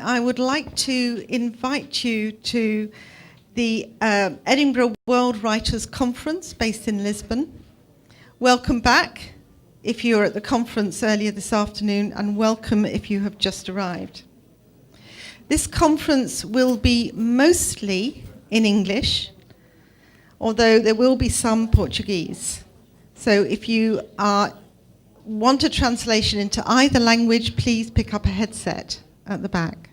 I would like to invite you to the Edinburgh World Writers' Conference based in Lisbon. Welcome back if you were at the conference earlier this afternoon, and welcome if you have just arrived. This conference will be mostly in English, although there will be some Portuguese. So if you want a translation into either language, please pick up a headset at the back.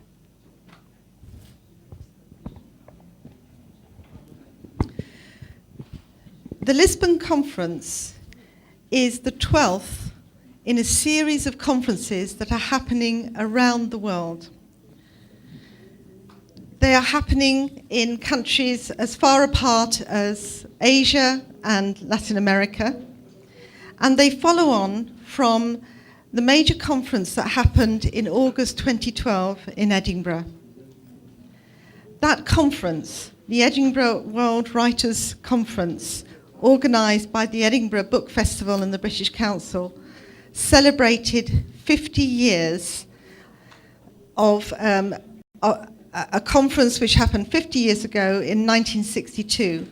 The Lisbon Conference is the 12th in a series of conferences that are happening around the world. They are happening in countries as far apart as Asia and Latin America, and they follow on from the major conference that happened in August 2012 in Edinburgh. That conference, the Edinburgh World Writers' Conference, organised by the Edinburgh Book Festival and the British Council, celebrated 50 years of a conference which happened 50 years ago in 1962,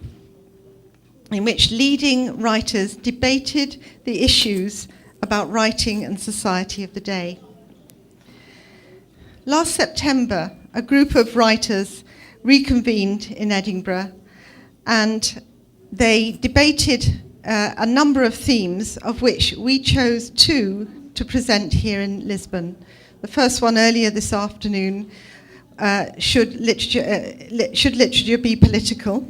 in which leading writers debated the issues about writing and society of the day. Last September, a group of writers reconvened in Edinburgh, and they debated a number of themes, of which we chose two to present here in Lisbon. The first one earlier this afternoon, should literature be political?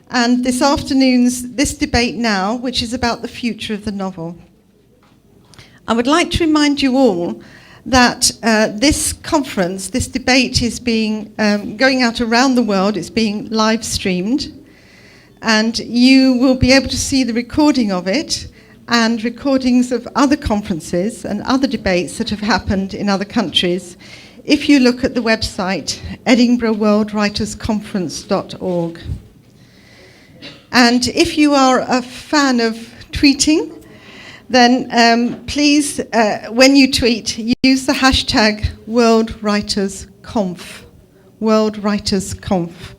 And this debate now, which is about the future of the novel. I would like to remind you all that this conference, this debate is going out around the world. It's being live streamed. And you will be able to see the recording of it and recordings of other conferences and other debates that have happened in other countries if you look at the website edinburghworldwritersconference.org. And if you are a fan of tweeting, then please, when you tweet, use the hashtag WorldWritersConf. WorldWritersConf.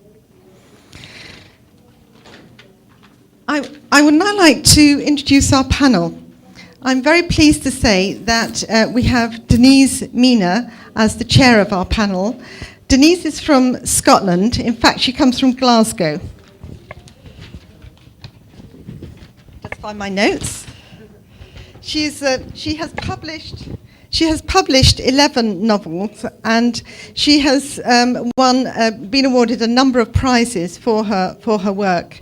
I would now like to introduce our panel. I'm very pleased to say that we have DENISE MINA as the chair of our panel. Denise is from Scotland. In fact, she comes from Glasgow. Just find my notes. She has published 11 novels, and she has been awarded a number of prizes for her work.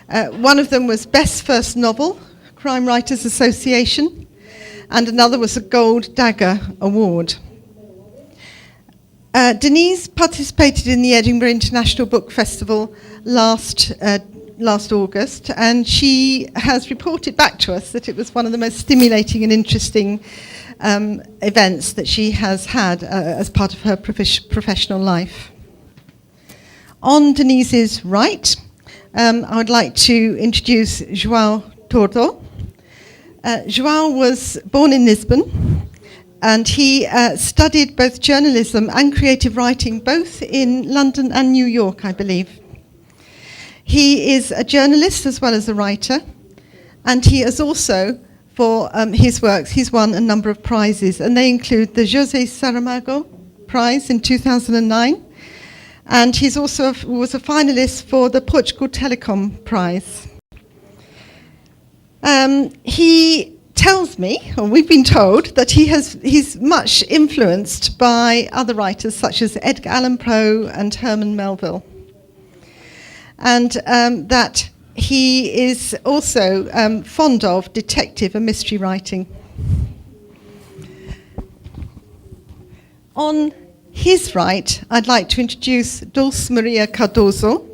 One of them was Best First Novel, Crime Writers Association, and another was a Gold Dagger Award. Denise participated in the Edinburgh International Book Festival last August, and she has reported back to us that it was one of the most stimulating and interesting events that she has had as part of her professional life. On Denise's right, I would like to introduce João Tordo. João was born in Lisbon, and he studied both journalism and creative writing, both in London and New York, I believe. He is a journalist as well as a writer, and he has also, for his works, he's won a number of prizes, and they include the José Saramago Prize in 2009, and he's also was a finalist for the Portugal Telecom Prize. He tells me, or we've been told, that he's much influenced by other writers such as Edgar Allan Poe and Herman Melville, and that he is also fond of detective and mystery writing. On his right, I'd like to introduce Dulce Maria Cardoso.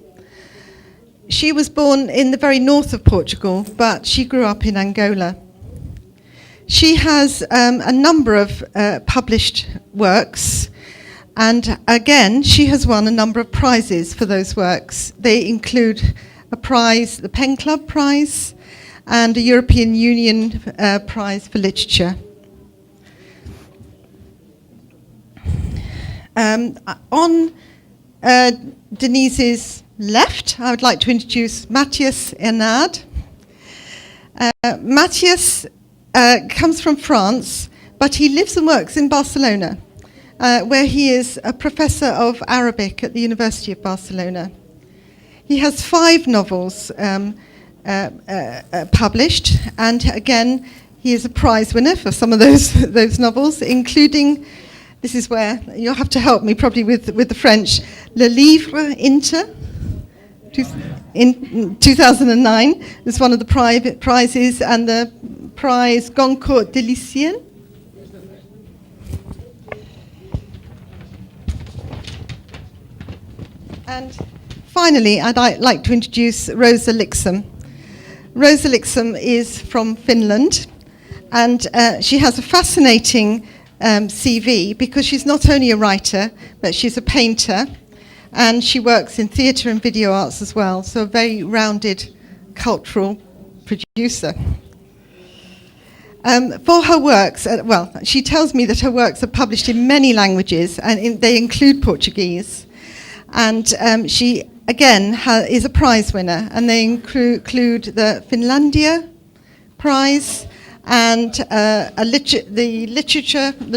She was born in the very north of Portugal, but she grew up in Angola. She has a number of published works, and again, she has won a number of prizes for those works. They include a prize, the Pen Club Prize, and a European Union Prize for Literature. On Denise's left, I would like to introduce Matthias Ernad. Matthias comes from France, but he lives and works in Barcelona, where he is a professor of Arabic at the University of Barcelona. He has 5 novels published, and again, he is a prize winner for some of those novels, including, this is where you'll have to help me probably with the French, Le Livre Inter, in 2009, was one of the private prizes, and the prize Goncourt de Lycéen. And finally, I'd like to introduce Rosa Liksom. Rosa Liksom is from Finland, and she has a fascinating CV because she's not only a writer, but she's a painter, and she works in theatre and video arts as well, so a very rounded cultural producer. For her works, she tells me that her works are published in many languages, and they include Portuguese. And she, again, is a prize winner, and they include the Finlandia Prize and the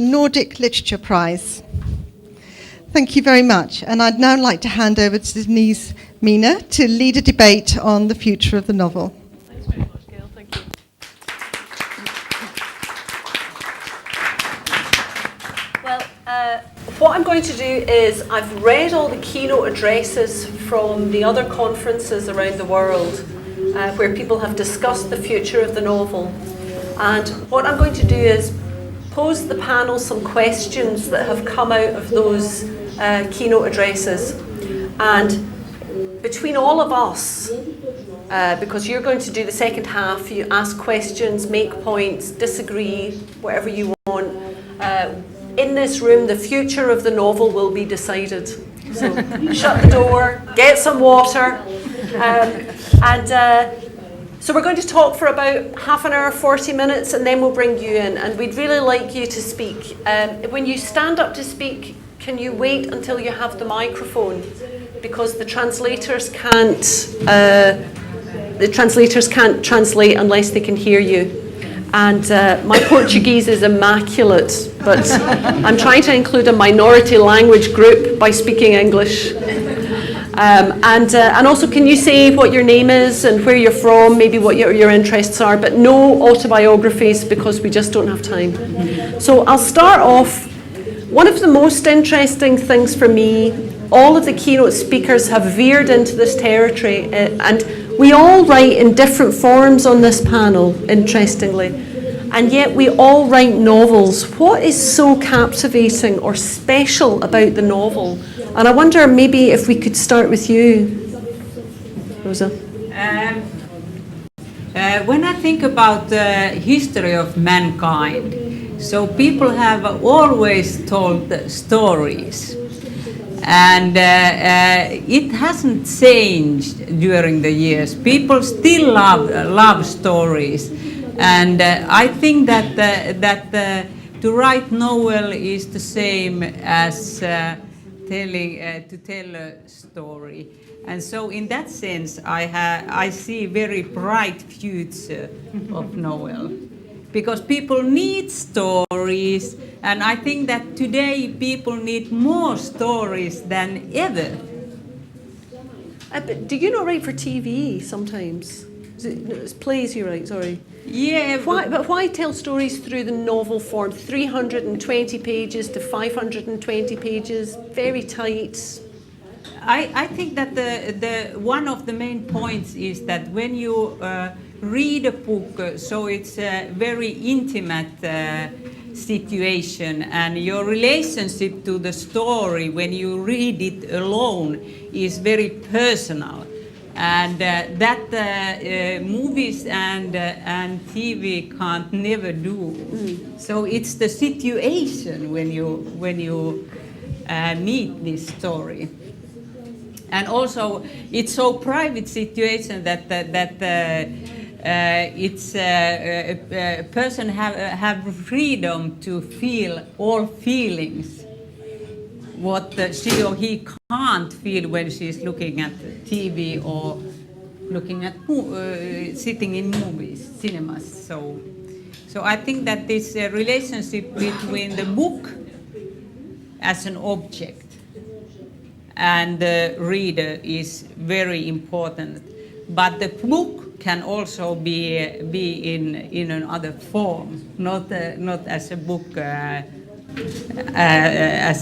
Nordic Literature Prize. Thank you very much. And I'd now like to hand over to Denise Mina to lead a debate on the future of the novel. Thanks very much, Gail. Thank you. Well, what I'm going to do is I've read all the keynote addresses from the other conferences around the world where people have discussed the future of the novel. And what I'm going to do is pose the panel some questions that have come out of those keynote addresses. And between all of us, because you're going to do the second half, you ask questions, make points, disagree, whatever you want. In this room, the future of the novel will be decided. So shut the door, get some water, so we're going to talk for about half an hour, 40 minutes, and then we'll bring you in. And we'd really like you to speak. When you stand up to speak, can you wait until you have the microphone? Because the translators can't translate unless they can hear you. And my Portuguese is immaculate, but I'm trying to include a minority language group by speaking English. And also, can you say what your name is and where you're from, maybe what your interests are, but no autobiographies because we just don't have time. So I'll start off. One of the most interesting things for me, all of the keynote speakers have veered into this territory, and we all write in different forms on this panel, interestingly, and yet we all write novels. What is so captivating or special about the novel? And I wonder maybe if we could start with you, Rosa. When I think about the history of mankind, so people have always told stories, and it hasn't changed during the years. People still love stories, and I think that to write novel is the same as to tell a story. And so in that sense, I see very bright future of novel. Because people need stories, and I think that today people need more stories than ever. But do you not write for TV sometimes? It's plays you write, sorry. Yeah. But why tell stories through the novel form? 320 pages to 520 pages, very tight. I think that the one of the main points is that when you read a book, so it's a very intimate situation, and your relationship to the story when you read it alone is very personal, and that movies and TV can't never do. So it's the situation when you meet this story. And also, it's so private situation that it's a person have freedom to feel all feelings. what she or he can't feel when she's looking at TV or looking at sitting in movies, cinemas. So I think that this relationship between the book as an object and the reader is very important. But the book can also be in another form, not as a book, as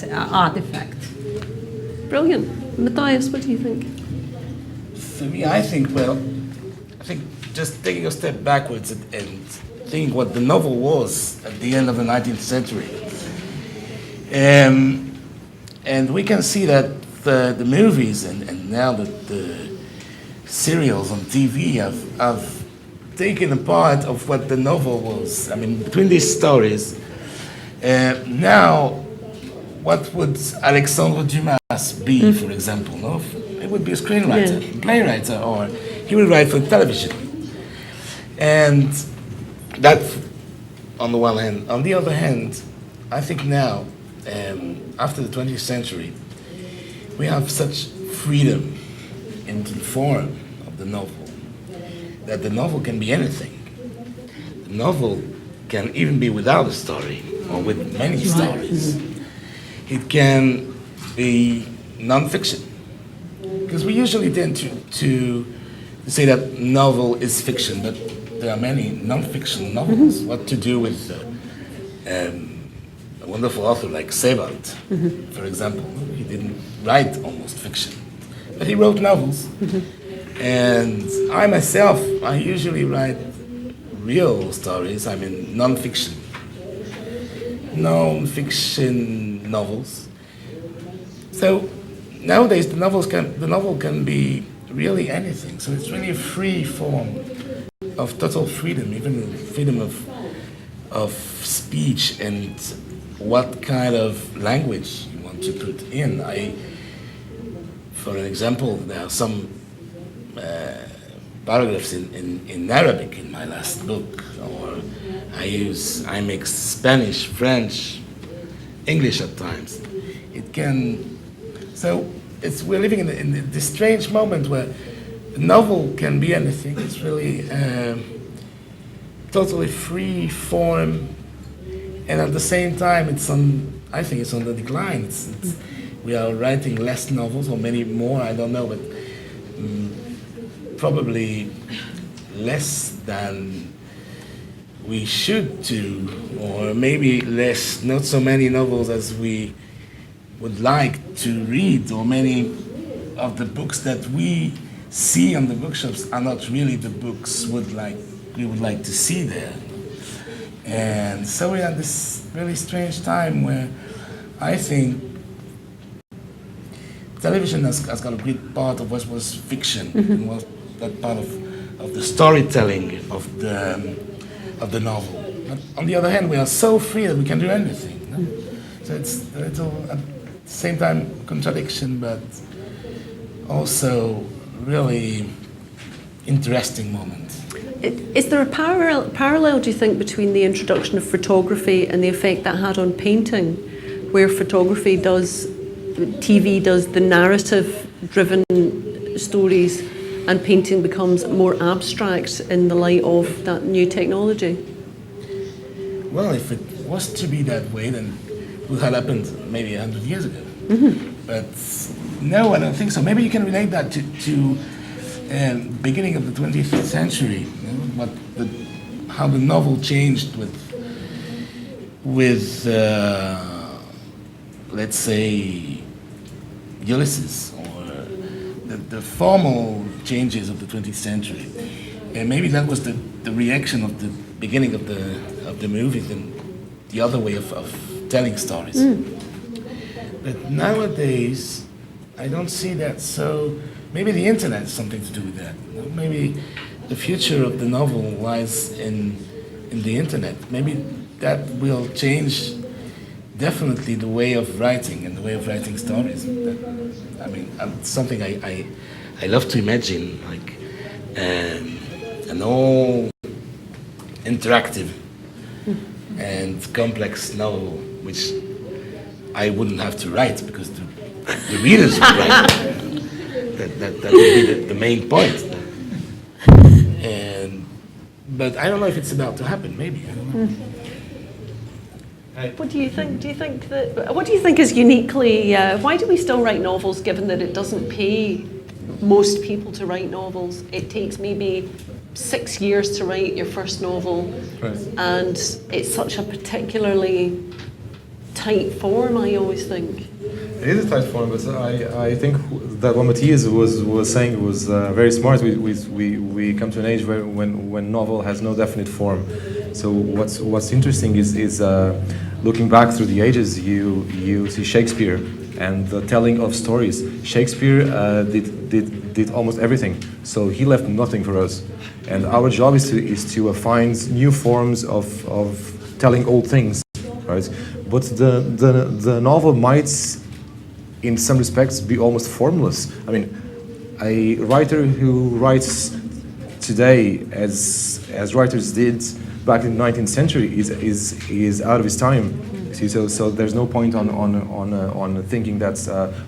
an artifact. Brilliant. Matthias, what do you think? For me, I think just taking a step backwards and thinking what the novel was at the end of the 19th century. And we can see that the movies and now the serials on TV have taken a part of what the novel was. I mean, between these stories, now what would Alexandre Dumas be, for example? No? It would be a screenwriter, playwright, or he would write for television. And that, on the one hand. On the other hand, I think now, after the 20th century, we have such freedom in the form of the novel that the novel can be anything. The novel can even be without a story or with many stories. It can be non-fiction, because we usually tend to say that novel is fiction, but there are many non-fiction novels. What to do with a wonderful author like Sebald, for example. He didn't write almost fiction, but he wrote novels. And I myself, I usually write real stories, I mean non-fiction novels. So nowadays the novel can be really anything. So it's really a free form of total freedom, even freedom of speech and what kind of language you want to put in. For an example, there are some paragraphs in Arabic in my last book, or I mix Spanish, French, English at times. We're living in this strange moment where a novel can be anything. It's really totally free form, and at the same time, I think it's on the decline. We are writing less novels, or many more, I don't know, but probably less than we should do, or maybe less, not so many novels as we would like to read, or many of the books that we see on the bookshops are not really the books we would like to see there. And so we are this really strange time where I think television has got a great part of what was fiction, and was that part of the storytelling of the novel. But on the other hand, we are so free that we can do anything. No? So it's a little, at the same time, contradiction, but also really interesting moment. Is there a parallel, do you think, between the introduction of photography and the effect that had on painting, where TV does the narrative-driven stories, and painting becomes more abstract in the light of that new technology? Well, if it was to be that way, then it would have happened maybe 100 years ago. But no, I don't think so. Maybe you can relate that to beginning of the 20th century, how the novel changed with let's say, Ulysses, or the formal changes of the 20th century. And maybe that was the reaction of the beginning of the movies and the other way of telling stories. But nowadays, I don't see that. So maybe the internet has something to do with that. Maybe the future of the novel lies in the internet. Maybe that will change definitely the way of writing and the way of writing stories. Something I love to imagine, like an all interactive and complex novel, which I wouldn't have to write because the readers would write. That would be the main point. But I don't know if it's about to happen. Maybe, I don't know. What do you think? What do you think is uniquely? Why do we still write novels, given that it doesn't pay most people to write novels? It takes maybe 6 years to write your first novel, Right. and it's such a particularly tight form. I always think. It is a tight form, but I think that what Matthias was saying was very smart. We come to an age where when novel has no definite form. So what's interesting is looking back through the ages, you see Shakespeare and the telling of stories. Shakespeare did almost everything, so he left nothing for us. And our job is to find new forms of telling old things, right? But the novel might, in some respects, be almost formless. I mean, a writer who writes today as writers did back in the 19th century is out of his time. See, so there's no point on thinking that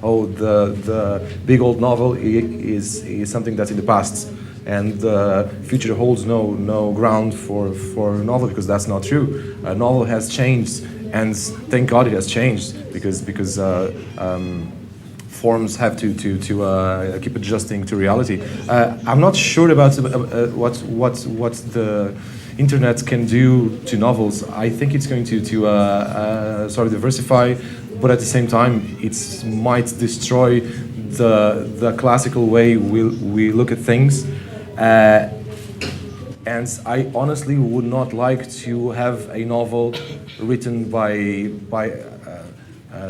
the big old novel is something that's in the past, and the future holds no ground for a novel, because that's not true. A novel has changed, and thank God it has changed, because forms have to keep adjusting to reality. I'm not sure about what the internet can do to novels. I think it's going to sort of diversify, but at the same time, it might destroy the classical way we look at things. And I honestly would not like to have a novel written by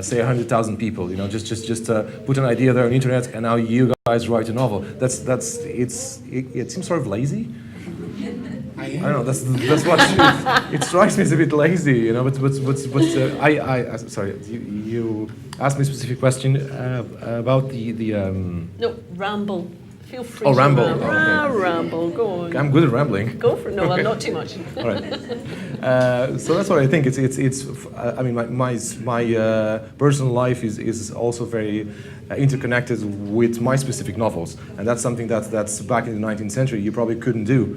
say 100,000 people. You know, just put an idea there on the internet, and now you guys write a novel. It seems sort of lazy. I don't know. That's what it strikes me as a bit lazy, you know. But sorry, you asked me a specific question about the. No, ramble. Feel free. Oh, to ramble. ramble. Oh, okay. Ramble. Go on. I'm good at rambling. Go for it. No, Okay. I'm not too much. All right. So that's what I think. It's. I mean, my personal life is also very interconnected with my specific novels, and that's something that's back in the 19th century you probably couldn't do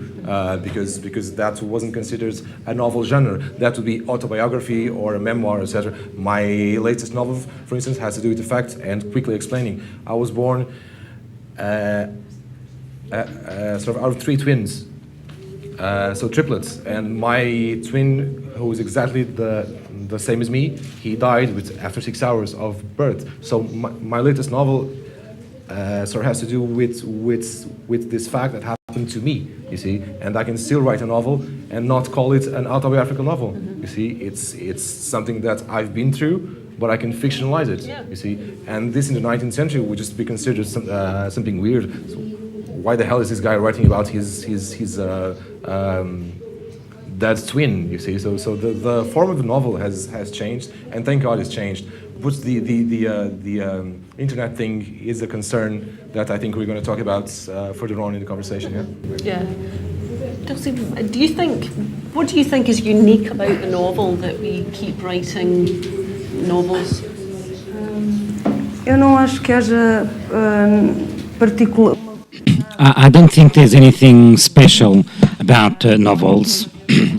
because that wasn't considered a novel genre. That would be autobiography or a memoir, etc. My latest novel, for instance, has to do with the fact and quickly explaining. I was born sort of out of 3 twins. So triplets, and my twin, who is exactly the same as me, he died after 6 hours of birth. So my latest novel sort of has to do with this fact that happened to me, you see, and I can still write a novel and not call it an autobiographical novel. Mm-hmm. You see, it's something that I've been through, but I can fictionalize it. Yeah. You see, and this in the 19th century would just be considered something weird. So why the hell is this guy writing about his dad's twin? You see, so the form of the novel has changed, and thank God it's changed. But the internet thing is a concern that I think we're going to talk about further on in the conversation. Yeah. Dulcie, what do you think is unique about the novel that we keep writing novels? Eu não acho que haja particular. I don't think there's anything special about novels.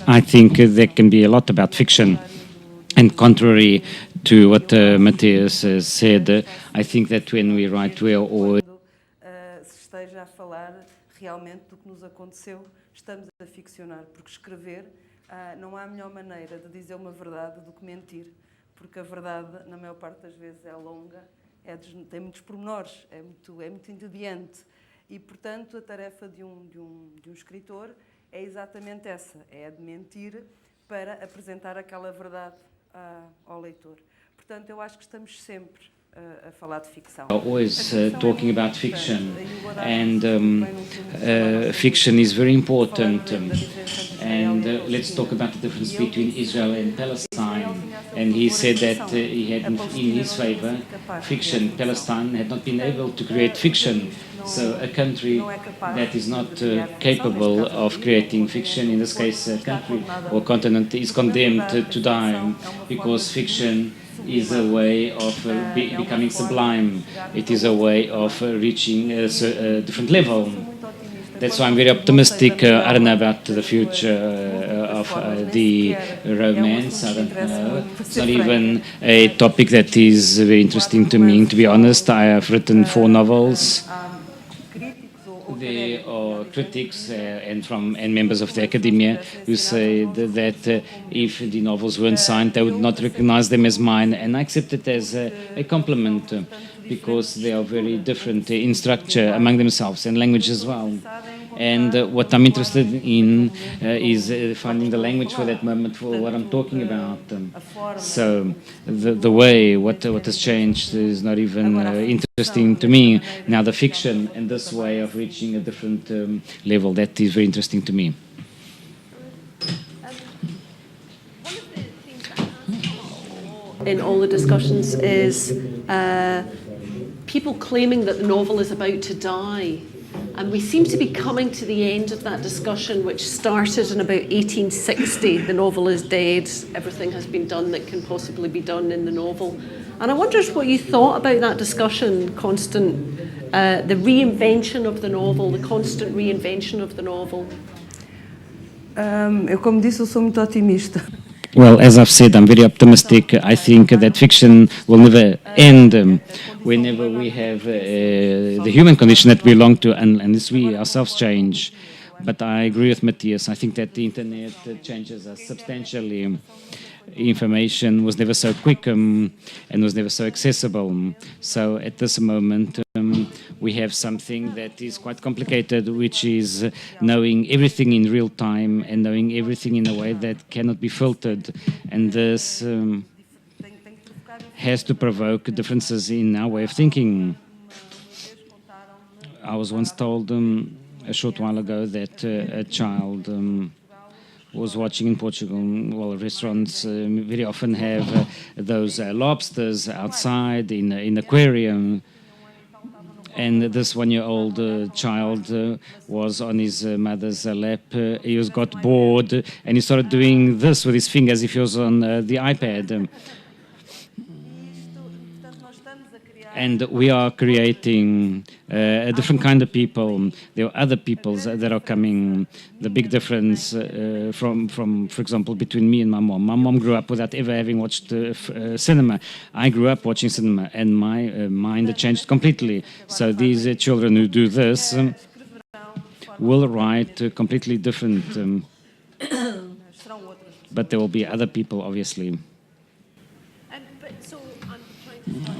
I think there can be a lot about fiction. And contrary to what Matthias said, I think that when we write, we are always... Se esteja a falar realmente do que nos aconteceu, estamos a ficcionar, porque escrever não há melhor maneira de dizer uma verdade do que mentir, porque a verdade, na maior parte das vezes, é longa, tem muitos pormenores, é muito entediante. E, portanto, a tarefa de um escritor é exatamente essa, é a de mentir para apresentar aquela verdade ao leitor. Portanto, eu acho que estamos sempre a falar de ficção. Always talking about fiction, and fiction is very important. And let's talk about the difference between Israel and Palestine. And he said that he had in his favor fiction. Palestine had not been able to create fiction. So a country that is not capable of creating fiction, in this case a country or continent, is condemned to die, because fiction is a way of becoming sublime. It is a way of reaching a different level. That's why I'm very optimistic. I don't know about the future of the romance. I don't know. It's not even a topic that is very interesting to me. To be honest, I have written 4 novels. There are critics and members of the academia who say that if the novels weren't signed, they would not recognize them as mine, and I accept it as a compliment because they are very different in structure among themselves and language as well. And what I'm interested in is finding the language for that moment, for what I'm talking about. So the way, what has changed is not even interesting to me. Now the fiction and this way of reaching a different level, that is very interesting to me. In all the discussions is people claiming that the novel is about to die. And we seem to be coming to the end of that discussion, which started in about 1860. The novel is dead. Everything has been done that can possibly be done in the novel. And I wondered what you thought about that discussion, the reinvention of the novel, the constant reinvention of the novel. Eu, como disse, eu sou muito otimista. Well, as I've said, I'm very optimistic. I think that fiction will never end whenever we have the human condition that we belong to, unless we ourselves change. But I agree with Matthias. I think that the internet changes us substantially. Information was never so quick and was never so accessible. So at this moment, we have something that is quite complicated, which is knowing everything in real time and knowing everything in a way that cannot be filtered. And this has to provoke differences in our way of thinking. I was once told a short while ago that a child was watching in Portugal, well, restaurants very often have those lobsters outside in an aquarium. And this 1-year-old child was on his mother's lap. He got bored and he started doing this with his fingers as if he was on the iPad. And we are creating a different kind of people. There are other peoples that are coming. The big difference from, for example, between me and my mom. My mom grew up without ever having watched cinema. I grew up watching cinema, and my mind changed completely. So these children who do this will write completely different. But there will be other people, obviously.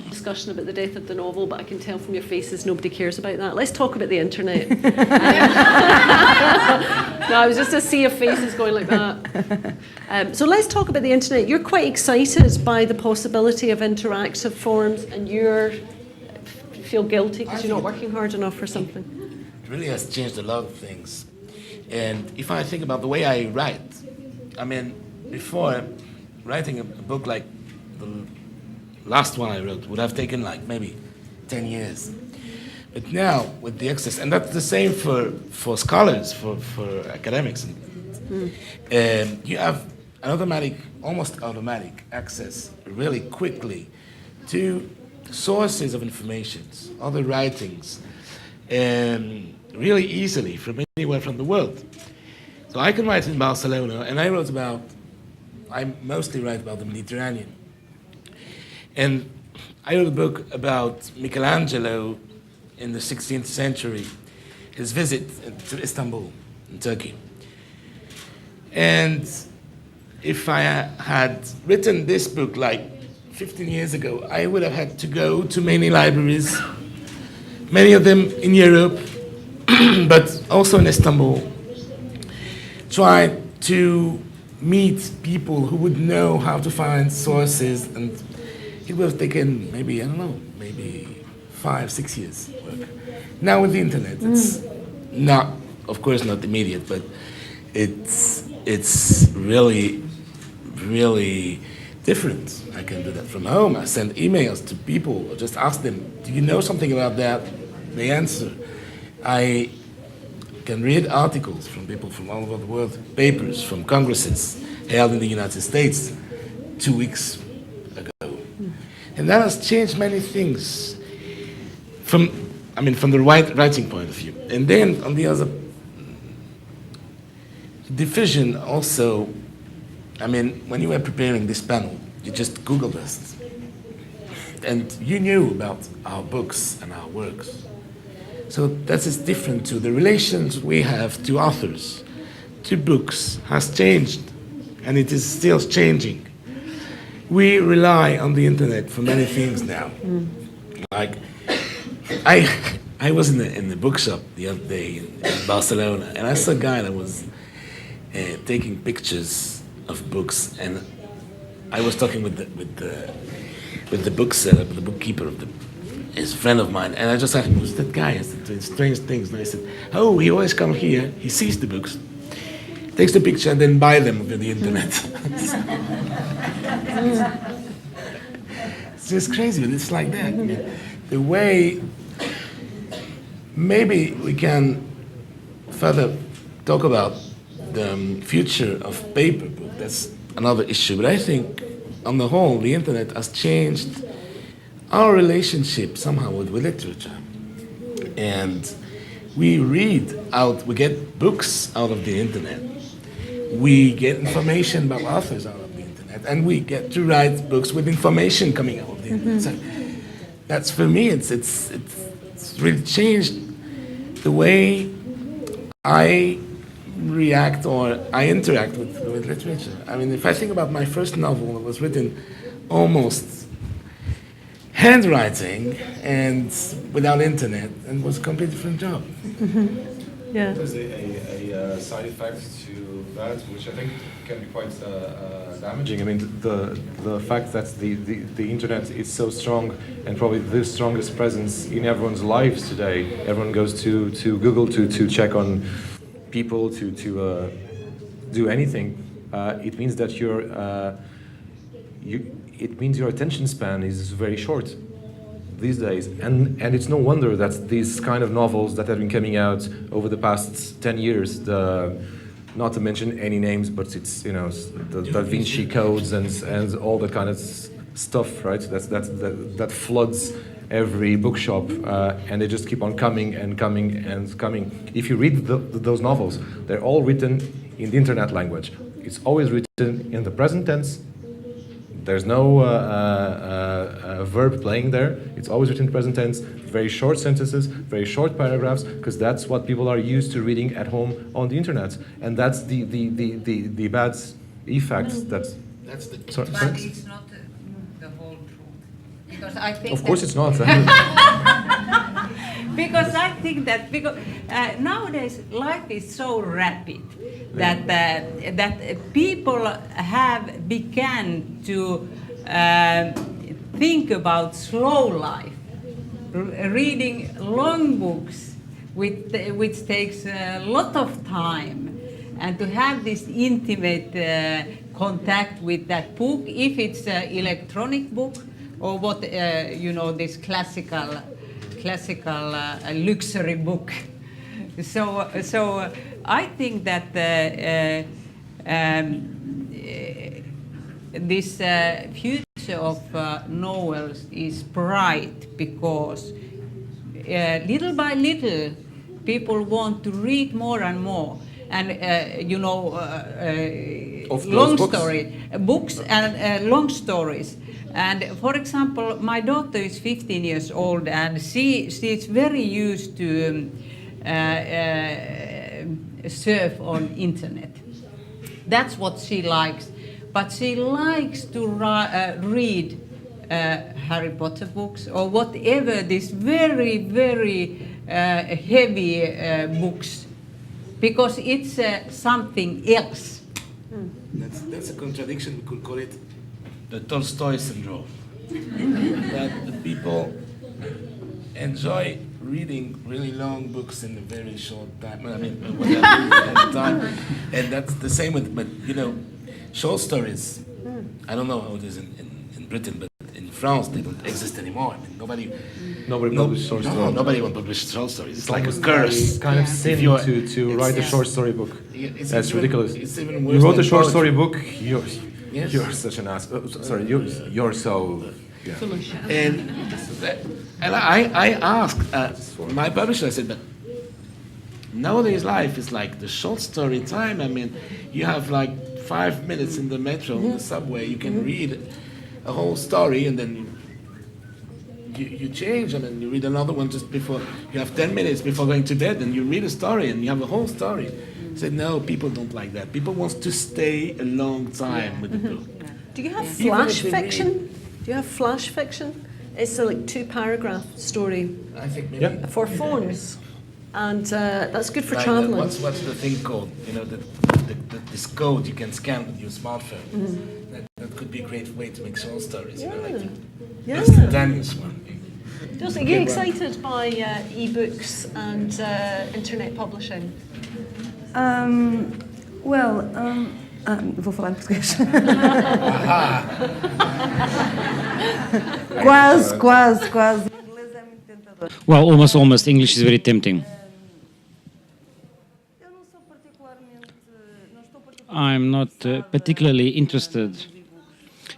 Discussion about the death of the novel, but I can tell from your faces nobody cares about that. Let's talk about the internet. No, I was just a sea of faces going like that. So let's talk about the internet. You're quite excited by the possibility of interactive forms, and you feel guilty because you're not working hard enough or something. It really has changed a lot of things. And if I think about the way I write, I mean, before, writing a book like the last one I wrote would have taken like maybe 10 years. But now with the access, and that's the same for scholars, for academics, you have an almost automatic access really quickly to sources of information, other writings, really easily from anywhere from the world. So I can write in Barcelona, and I mostly write about the Mediterranean. And I wrote a book about Michelangelo in the 16th century, his visit to Istanbul in Turkey. And if I had written this book like 15 years ago, I would have had to go to many libraries, many of them in Europe, but also in Istanbul, try to meet people who would know how to find sources, and it would have taken maybe, I don't know, maybe 5-6 years work. Now with the internet, it's not, of course not immediate, but it's really, really different. I can do that from home. I send emails to people, or just ask them, do you know something about that? They answer. I can read articles from people from all over the world, papers from congresses held in the United States 2 weeks ago. And that has changed many things from the writing point of view. And then on the other, division also, when you were preparing this panel, you just Googled us. And you knew about our books and our works. So that is different to the relations we have to authors, to books, has changed, and it is still changing. We rely on the internet for many things now. Like, I was in the bookshop the other day in Barcelona, and I saw a guy that was taking pictures of books, and I was talking with the bookseller, the bookkeeper of his friend of mine, and I just asked him, who's that guy? He's doing strange things. And I said, oh, he always comes here, he sees the books, takes the picture, and then buy them over the internet. It's just crazy, but it's like that. The way, maybe we can further talk about the future of paper book. That's another issue, but I think on the whole, the internet has changed our relationship somehow with literature. And we we get books out of the internet. We get information about authors out of the internet. And we get to write books with information coming out of the internet. So that's, for me, it's really changed the way I react or I interact with literature. If I think about my first novel, it was written almost handwriting and without internet, and was a completely different job. Yeah. There's a side effect to that, which I think can be quite damaging. The fact that the internet is so strong and probably the strongest presence in everyone's lives today. Everyone goes to Google to check on people, to do anything. It means that it means your attention span is very short these days, and it's no wonder that these kind of novels that have been coming out over the past 10 years, not to mention any names, but it's the Da Vinci codes and all that kind of stuff, right? That floods every bookshop, and they just keep on coming and coming and coming. If you read those novels, they're all written in the internet language. It's always written in the present tense. There's no verb playing there. It's always written in present tense, very short sentences, very short paragraphs, because that's what people are used to reading at home on the internet. And that's the bad effect. That's the... Sorry, but it's not the whole truth. Because I think of course it's not. Because I think that nowadays life is so rapid that people have begun to think about slow life, reading long books, which takes a lot of time, and to have this intimate contact with that book, if it's an electronic book or what this classical luxury book. So I think that this future of novels is bright because little by little people want to read more and more. And books and long stories. And for example, my daughter is 15 years old, and she's very used to surf on internet. That's what she likes. But she likes to read Harry Potter books or whatever these very, very heavy books, because it's something else. That's a contradiction. We could call it the Tolstoy syndrome. That the people enjoy reading really long books in a very short time. Time. And that's the same with, short stories. I don't know how it is in Britain, but in France they don't exist anymore. Nobody publishes short stories. Nobody will publish short stories. It's like a curse. Kind of sin to write a short story book. That's ridiculous. It's even worse. You wrote a short poetry. story book. You're such an ass. Sorry, you're so And I asked my publisher, I said, but nowadays life is like the short story time. I mean, you have like 5 minutes in the metro, in the subway, you can read a whole story and then you change, and then you read another one just before, you have 10 minutes before going to bed and you read a story and you have a whole story. I said, no, people don't like that. People want to stay a long time with the book. Do you have flash fiction? Do you have flash fiction? It's a like 2-paragraph story I think maybe for phones, and that's good for like traveling. what's the thing called? You know, this code you can scan with your smartphone. That could be a great way to make short stories. You know, like Yeah. instantaneous one. Are you excited by e-books and internet publishing? Vou falar em português. Quase. O inglês é muito tentador. Well, almost. English is very tempting. Eu não sou particularmente, não estou particularmente I'm not particularly interested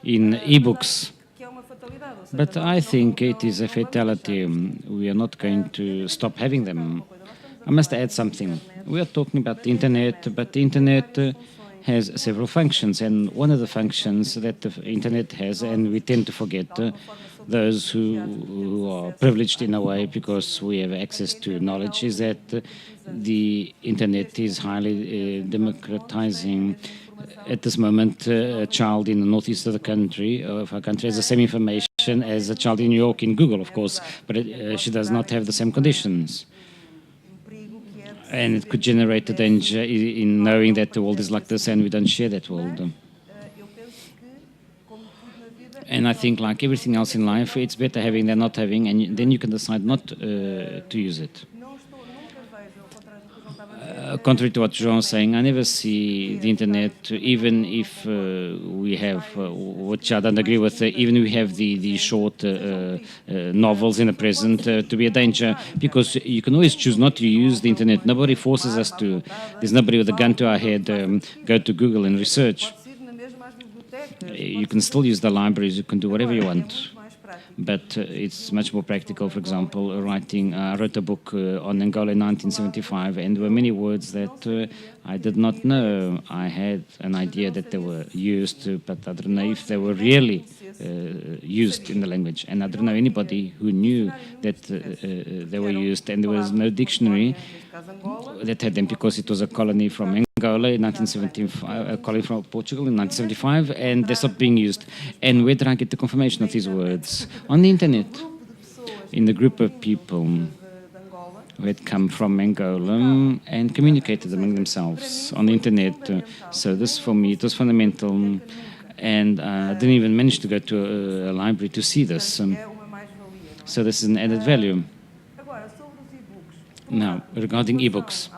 in e-books, que é uma fatalidade, ou seja, but I think it is a fatality. We are not going to stop having them. I must add something. We are talking about the internet, but the internet has several functions, and one of the functions that the internet has, and we tend to forget, those who are privileged in a way because we have access to knowledge, is that the internet is highly democratizing. At this moment, a child in the northeast of our country has the same information as a child in New York in Google, of course, but she does not have the same conditions. And it could generate a danger in knowing that the world is like this and we don't share that world. And I think, like everything else in life, it's better having than not having, and then you can decide not to use it. Contrary to what João was saying, I never see the internet, even if we have, which I don't agree with, even if we have the short novels in the present, to be a danger, because you can always choose not to use the internet. Nobody forces us to. There's nobody with a gun to our head, go to Google and research. You can still use the libraries, you can do whatever you want. But it's much more practical. For example, I wrote a book on Angola in 1975, and there were many words that I did not know. I had an idea that they were used, but I don't know if they were really used in the language. And I don't know anybody who knew that they were used, and there was no dictionary that had them, because it was a colony from Angola in 1975, a colony from Portugal in 1975, and they stopped being used. And where did I get the confirmation of these words? On the internet, in the group of people who had come from Angola and communicated among themselves on the internet. So this, for me, it was fundamental, and I didn't even manage to go to a library to see this. So this is an added value. Now, regarding e-books,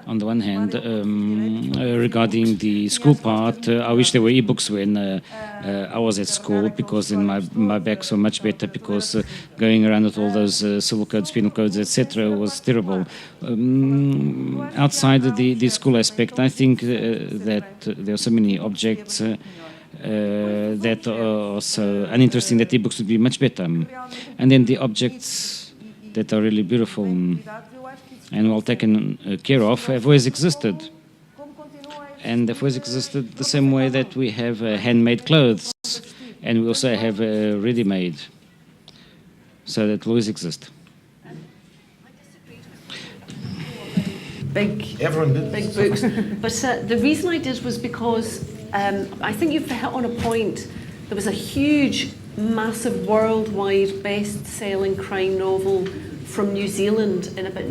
on the one hand, regarding the school part, I wish there were e-books when I was at school, because then my backs were much better, because going around with all those civil codes, penal codes, etc. was terrible. Outside the school aspect, I think that there are so many objects that are so uninteresting that e-books would be much better. And then the objects that are really beautiful and well taken care of have always existed. And they've always existed the same way that we have handmade clothes, and we also have ready-made. So that will always exist. Big books. But the reason I did was because I think you've hit on a point. There was a huge, massive, worldwide best-selling crime novel from New Zealand in about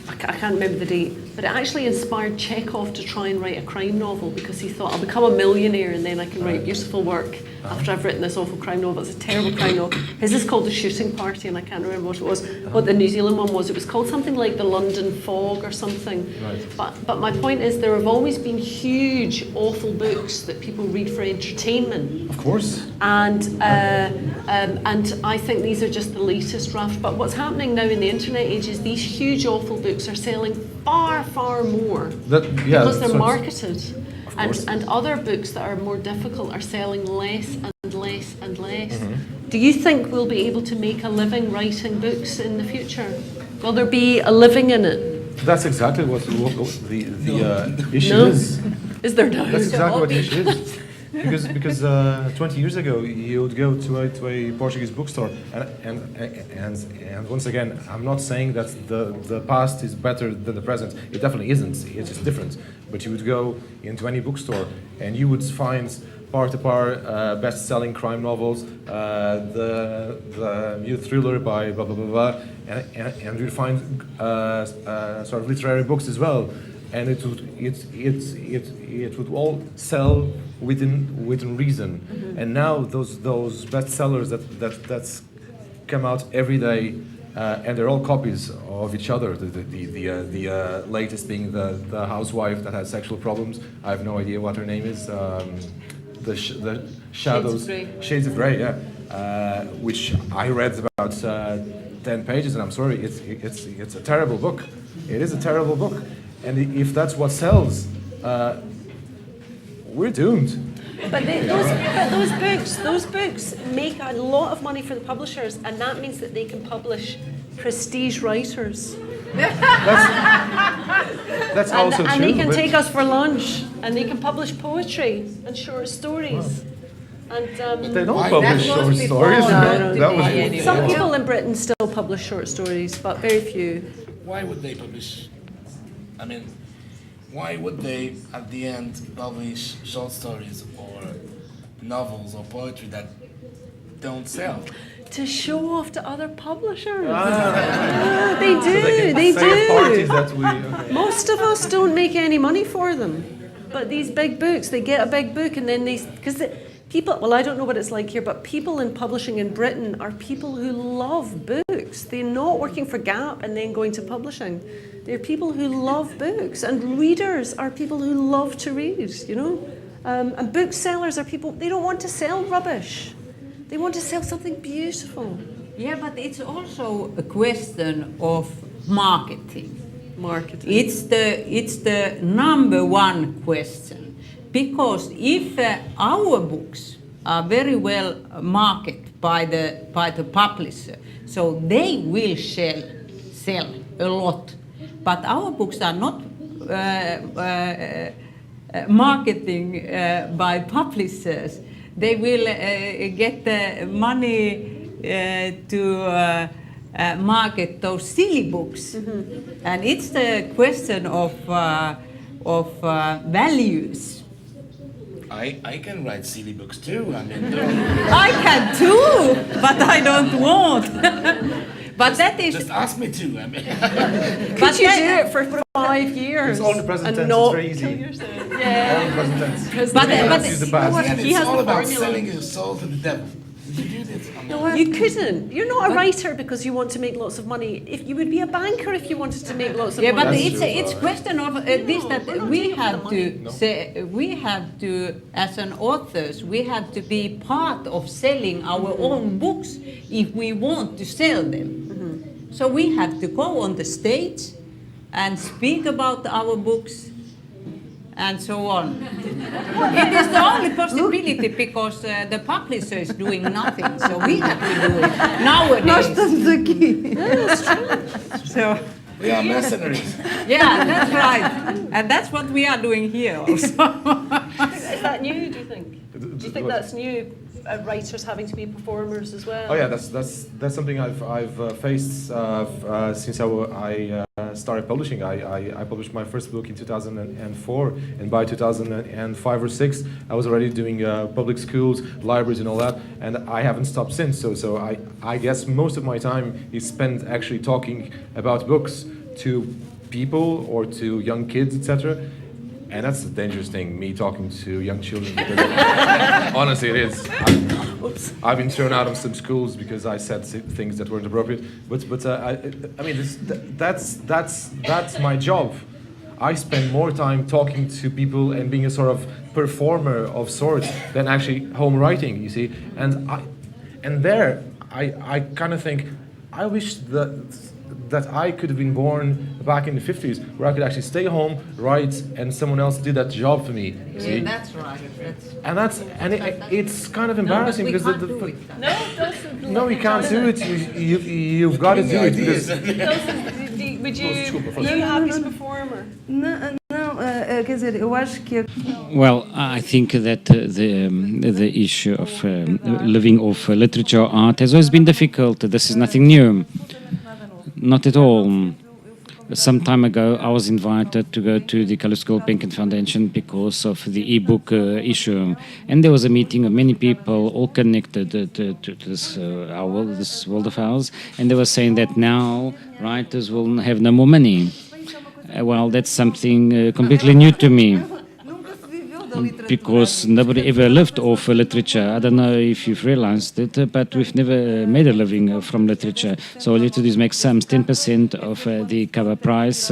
I can't remember the date, but it actually inspired Chekhov to try and write a crime novel, because he thought, I'll become a millionaire and then I can write beautiful work after I've written this awful crime novel. It's a terrible crime novel. His is called The Shooting Party, and I can't remember what it was. What the New Zealand one was, it was called something like The London Fog or something. Right. But my point is, there have always been huge, awful books that people read for entertainment. Of course. And I think these are just the latest draft. But what's happening now in the internet age is these huge, awful books are selling far, far more because they're marketed. And other books that are more difficult are selling less and less and less. Do you think we'll be able to make a living writing books in the future? Will there be a living in it? That's exactly what the issue No? is. Is there now? That's exactly what the issue is. Because 20 years ago you would go to a Portuguese bookstore and once again I'm not saying that the past is better than the present. It definitely isn't. It's just different. But you would go into any bookstore and you would find par-to-par best-selling crime novels, the new thriller by blah blah blah blah, and you'd find sort of literary books as well, and it would all sell within reason. And now those bestsellers that come out every day, and they're all copies of each other. The latest being the housewife that has sexual problems. I have no idea what her name is. The Shadows, Shades of Grey, yeah, which I read about 10 pages, and I'm sorry, it's a terrible book. It is a terrible book, and if that's what sells, we're doomed. But those books make a lot of money for the publishers, and that means that they can publish prestige writers. That's also true. And they can take us for lunch, and they can publish poetry and short stories. And they don't publish short stories. some people in Britain still publish short stories, but very few. Why would they publish? I mean, why would they at the end publish short stories or novels or poetry that don't sell? To show off to other publishers. They do. Most of us don't make any money for them. But these big books, they get a big book and then people, well, I don't know what it's like here, but people in publishing in Britain are people who love books. They're not working for Gap and then going to publishing. They're people who love books, and readers are people who love to read, you know? And booksellers are people, they don't want to sell rubbish. They want to sell something beautiful. Yeah, but it's also a question of marketing. It's the number one question, because if our books are very well marketed by the publisher, so they will sell a lot. But our books are not marketing by publishers. They will get the money to market those silly books, and it's the question of values. I can write silly books too. I mean, I can too, but I don't want. But that is just ask me to. I mean, could you do it for 5 years? It's all in the present tense. Not it's very easy. Yeah. All in the present tense. But it's all about selling your soul to the devil. Did you do this? You couldn't. You're not a writer because you want to make lots of money. If you would be a banker if you wanted to make lots of money. Yeah, but it's question of this that we have to say. We have to, as an authors, we have to be part of selling our own books if we want to sell them. So we have to go on the stage and speak about our books and so on. It is the only possibility because the publisher is doing nothing, so we have to do it nowadays. That's true. So we are mercenaries. yeah, that's right, and that's what we are doing here also. Is that new, do you think? Do you think that's new? Writers having to be performers as well. Oh yeah, that's something I've faced since I started publishing. I published my first book in 2004, and by 2005 or 6, I was already doing public schools, libraries, and all that, and I haven't stopped since. So I guess most of my time is spent actually talking about books to people or to young kids, etc. And that's the dangerous thing, me talking to young children. Because honestly, it is. I've been thrown out of some schools because I said things that weren't appropriate. But I mean, that's my job. I spend more time talking to people and being a sort of performer of sorts than actually home writing. You see, and I kind of think I wish the that I could have been born back in the 50s, where I could actually stay home, write, and someone else did that job for me. See? Yeah, that's right. It's kind of embarrassing because No, you can't do it. You've got to do it because. Would you? Are you happy as a performer? Não, quer dizer, eu acho que Well, I think that the issue of living off literature art has always been difficult. This is nothing new, not at all. Some time ago, I was invited to go to the Color School Penkin Foundation because of the e-book issue, and there was a meeting of many people, all connected to this our world, this world of ours, and they were saying that now writers will have no more money. Well, that's something completely new to me, because nobody ever lived off literature. I don't know if you've realized it, but we've never made a living from literature. So all you have to do is make sums, 10% of the cover price.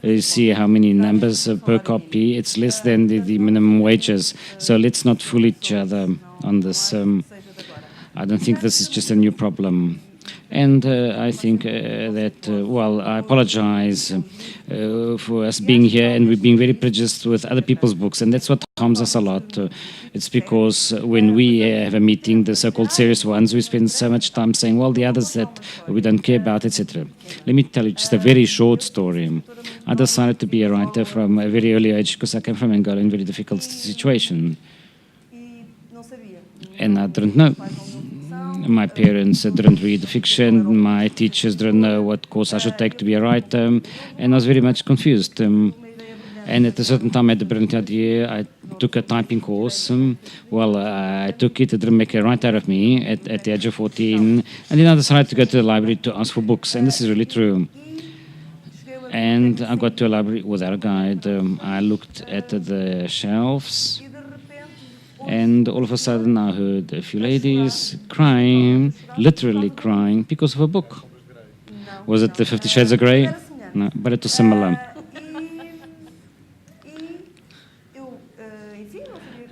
You see how many numbers per copy. It's less than the minimum wages. So let's not fool each other on this. I don't think this is just a new problem. And I think that, well, I apologize for us being here and we're being very prejudiced with other people's books, and that's what harms us a lot. It's because when we have a meeting, the so-called serious ones, we spend so much time saying, well, the others that we don't care about, etc. Let me tell you just a very short story. I decided to be a writer from a very early age because I came from Angola in a very difficult situation. And I didn't know. My parents didn't read fiction, my teachers didn't know what course I should take to be a writer, and I was very much confused. And at a certain time I had a brilliant idea. I took a typing course. Well, I took it, didn't make a writer out of me at the age of 14, and then I decided to go to the library to ask for books, and this is really true. And I got to a library without a guide. I looked at the shelves, and all of a sudden I heard a few ladies crying, literally crying, because of a book. Was it the 50 Shades of Grey? No, but it was similar.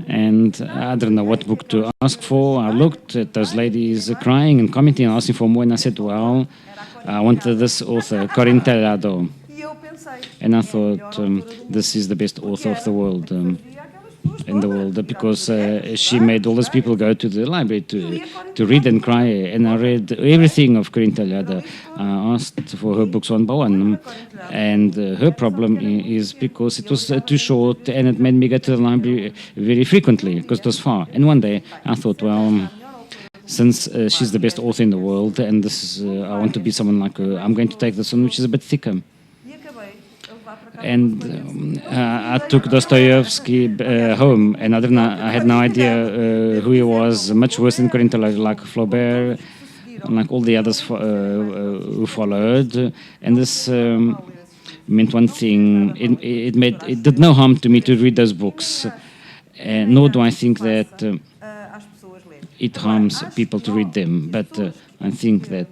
And I didn't know what book to ask for. I looked at those ladies crying and commenting and asking for more, and I said, well, I wanted this author, Corinne Tellado. And I thought, this is the best author of the world. In the world, because she made all those people go to the library to read and cry, and I read everything of Corinne Tellado. I asked for her books one by one, and her problem is because it was too short, and it made me go to the library very frequently because it was far. And one day I thought, well, since she's the best author in the world, and this is, I want to be someone like her, I'm going to take this one, which is a bit thicker. And I took Dostoevsky home, and I had no idea who he was. Much worse than Corinne Tellado, like Flaubert, like all the others who followed. And this meant one thing: it did no harm to me to read those books, nor do I think that it harms people to read them. But I think that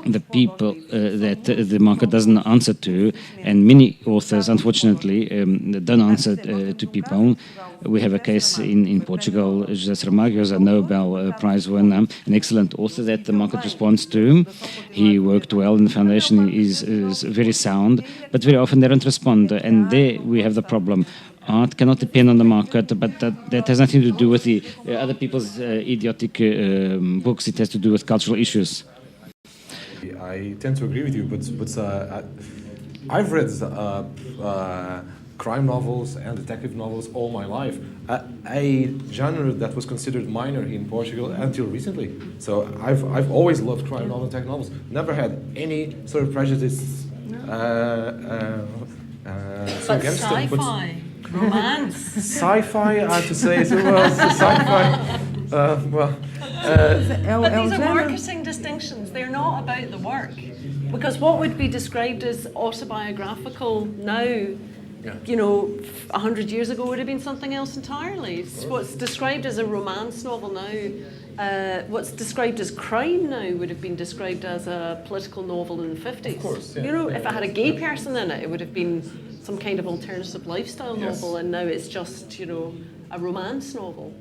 the people that the market doesn't answer to, and many authors, unfortunately, don't answer to people. We have a case in Portugal, José Saramago, who's a Nobel Prize winner, an excellent author that the market responds to. He worked well in the foundation, is very sound, but very often they don't respond, and there we have the problem. Art cannot depend on the market, but that has nothing to do with the other people's idiotic books. It has to do with cultural issues. I tend to agree with you, but I've read crime novels and detective novels all my life, a genre that was considered minor in Portugal until recently. So I've always loved crime novels and detective novels. Never had any sort of prejudice against them. But romance. Sci-fi, I have to say, it was sci-fi. But these are marketing distinctions. They're not about the work. Because what would be described as autobiographical now, you know, 100 years ago would have been something else entirely. What's described as a romance novel now, what's described as crime now would have been described as a political novel in the 50s. Of course, yeah. You know, if it had a gay person in it, it would have been some kind of alternative lifestyle novel, and now it's just, you know, a romance novel.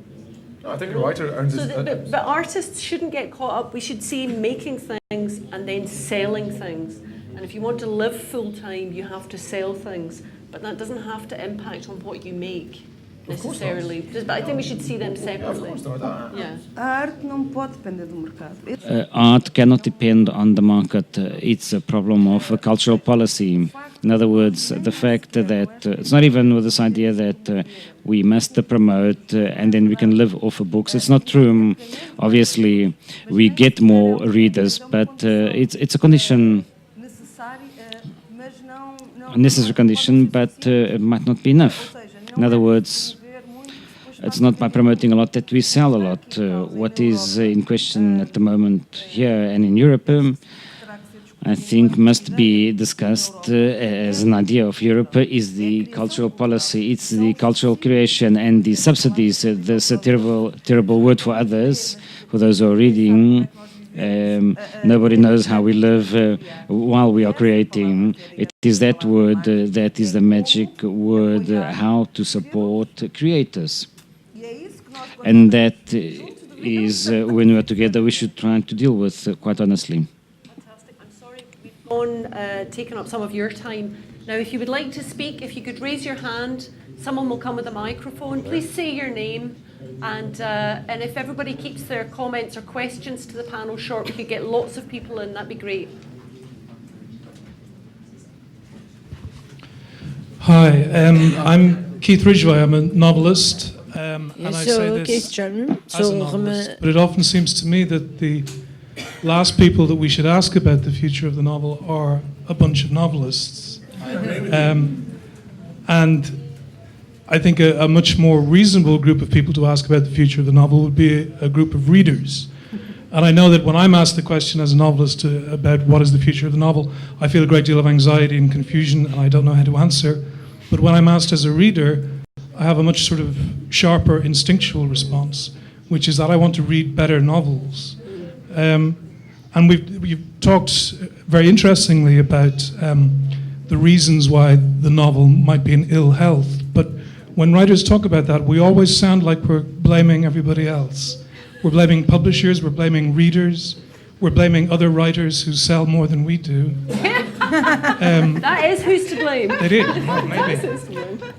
No, I think a writer earns So his... but artists shouldn't get caught up. We should see making things and then selling things. And if you want to live full time, you have to sell things. But that doesn't have to impact on what you make necessarily. But I think we should see them separately. Yeah. A arte não pode depender do mercado. Art cannot depend on the market. It's a problem of cultural policy. In other words, the fact that it's not even with this idea that we must promote and then we can live off of books. It's not true. Obviously, we get more readers, but it's a condition, a necessary condition, but it might not be enough. In other words, it's not by promoting a lot that we sell a lot. What is in question at the moment here and in Europe, I think must be discussed as an idea of Europe is the cultural policy. It's the cultural creation and the subsidies. There's a terrible word for others, for those who are reading. Nobody knows how we live while we are creating. It is that word that is the magic word, how to support creators. And that is, when we are together, we should try to deal with, quite honestly. Fantastic. I'm sorry we've taken up some of your time. Now, if you would like to speak, if you could raise your hand, someone will come with a microphone. Please say your name. And if everybody keeps their comments or questions to the panel short, we could get lots of people in. That'd be great. Hi, I'm Keith Ridgway. I'm a novelist. And I say this as a novelist, but it often seems to me that the last people that we should ask about the future of the novel are a bunch of novelists. And I think a much more reasonable group of people to ask about the future of the novel would be a group of readers. And I know that when I'm asked the question as a novelist about what is the future of the novel, I feel a great deal of anxiety and confusion, and I don't know how to answer. But when I'm asked as a reader, I have a much sort of sharper instinctual response, which is that I want to read better novels. And we've talked very interestingly about the reasons why the novel might be in ill health. But when writers talk about that, we always sound like we're blaming everybody else. We're blaming publishers, we're blaming readers, we're blaming other writers who sell more than we do. That is who's to blame. It is, well, maybe.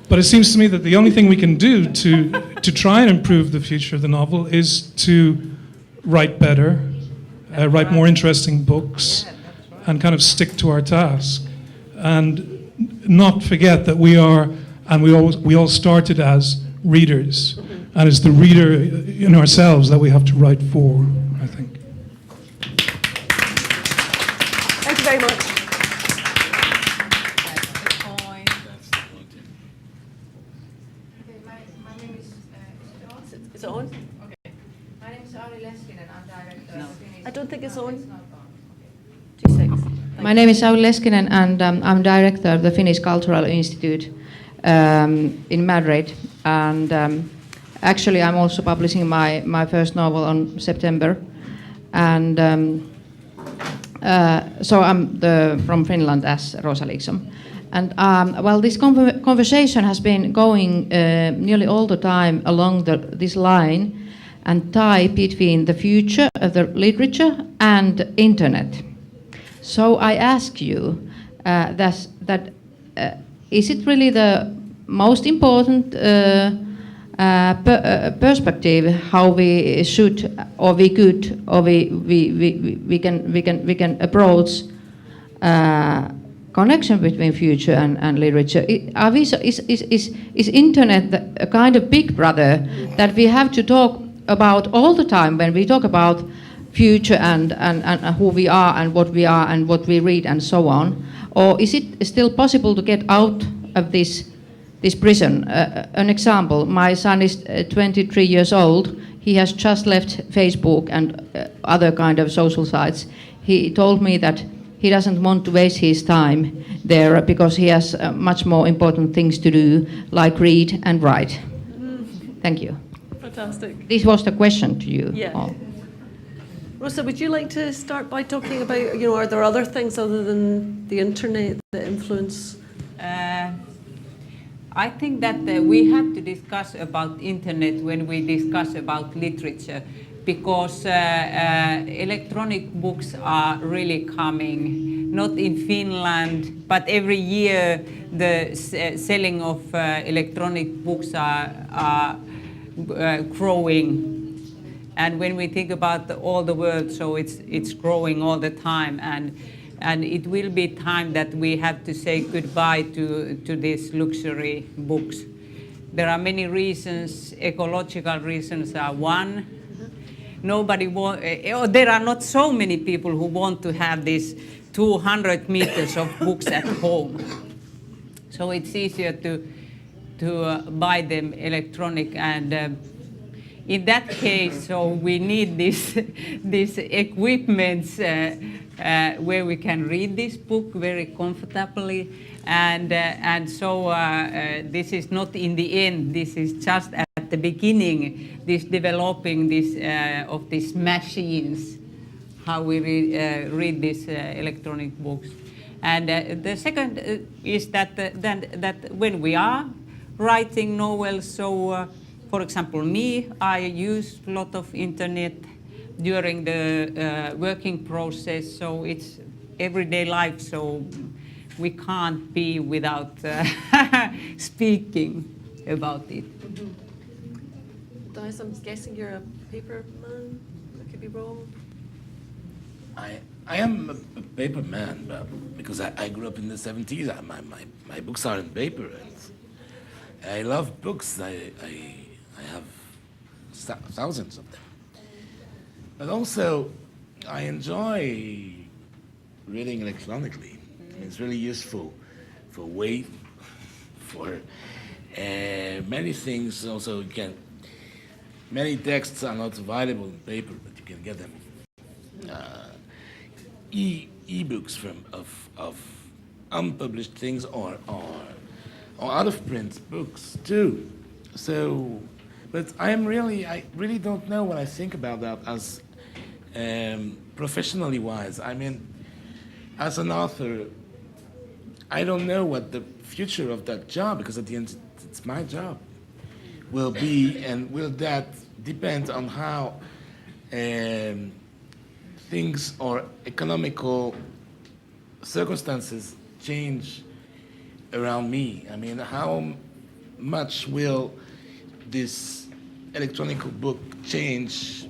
But it seems to me that the only thing we can do to try and improve the future of the novel is to write better, write more interesting books, and kind of stick to our task. And not forget that we are, and we all started as readers. And it's the reader in ourselves that we have to write for, I think. Thank you very much. Is it on? Okay. My name is Auli Leskinen. I'm director of Finnish. I don't think it's on. Okay. 2 seconds. My name is Auli Leskinen, and I'm director of the Finnish Cultural Institute in Madrid. And actually, I'm also publishing my first novel on September. And so I'm from Finland as Rosa Liksom. And well, this conversation has been going nearly all the time along this line and tie between the future of the literature and internet. So I ask you, is it really the most important perspective how we should or we could or we can approach connection between future and literature? Is internet a kind of big brother that we have to talk about all the time when we talk about future and who we are and what we read and so on? Or is it still possible to get out of this prison? An example, my son is 23 years old. He has just left Facebook and other kind of social sites. He told me that he doesn't want to waste his time there because he has much more important things to do, like read and write. Thank you. Fantastic. This was the question to you. Yeah. all. Rosa, would you like to start by talking about, are there other things other than the internet that influence? I think that we have to discuss about internet when we discuss about literature, because electronic books are really coming, not in Finland, but every year the selling of electronic books are growing. And when we think about all the world, so it's growing all the time, and it will be time that we have to say goodbye to these luxury books. There are many reasons. Ecological reasons are one. There are not so many people who want to have these 200 meters of books at home. So it's easier to buy them electronic, and in that case, so we need this equipments where we can read this book very comfortably, and so this is not in the end. This is just at the beginning. This developing this of these machines, how we read these electronic books, and the second is that that when we are writing novels, so. For example, me, I use a lot of internet during the working process, so it's everyday life, so we can't be without speaking about it. DENISE, I'm guessing you're a paper man? I could be wrong. I am a paper man, but because I grew up in the 70s. My books are in paper, and I love books. I have thousands of them. But also, I enjoy reading electronically. It's really useful for weight, for many things. Also, many texts are not available in paper, but you can get them. E-books of unpublished things or out of print books too. So. But I really don't know what I think about that as professionally wise. I mean, as an author, I don't know what the future of that job, because at the end it's my job, will be, and will that depend on how things or economical circumstances change around me. I mean, how much will this electronic book change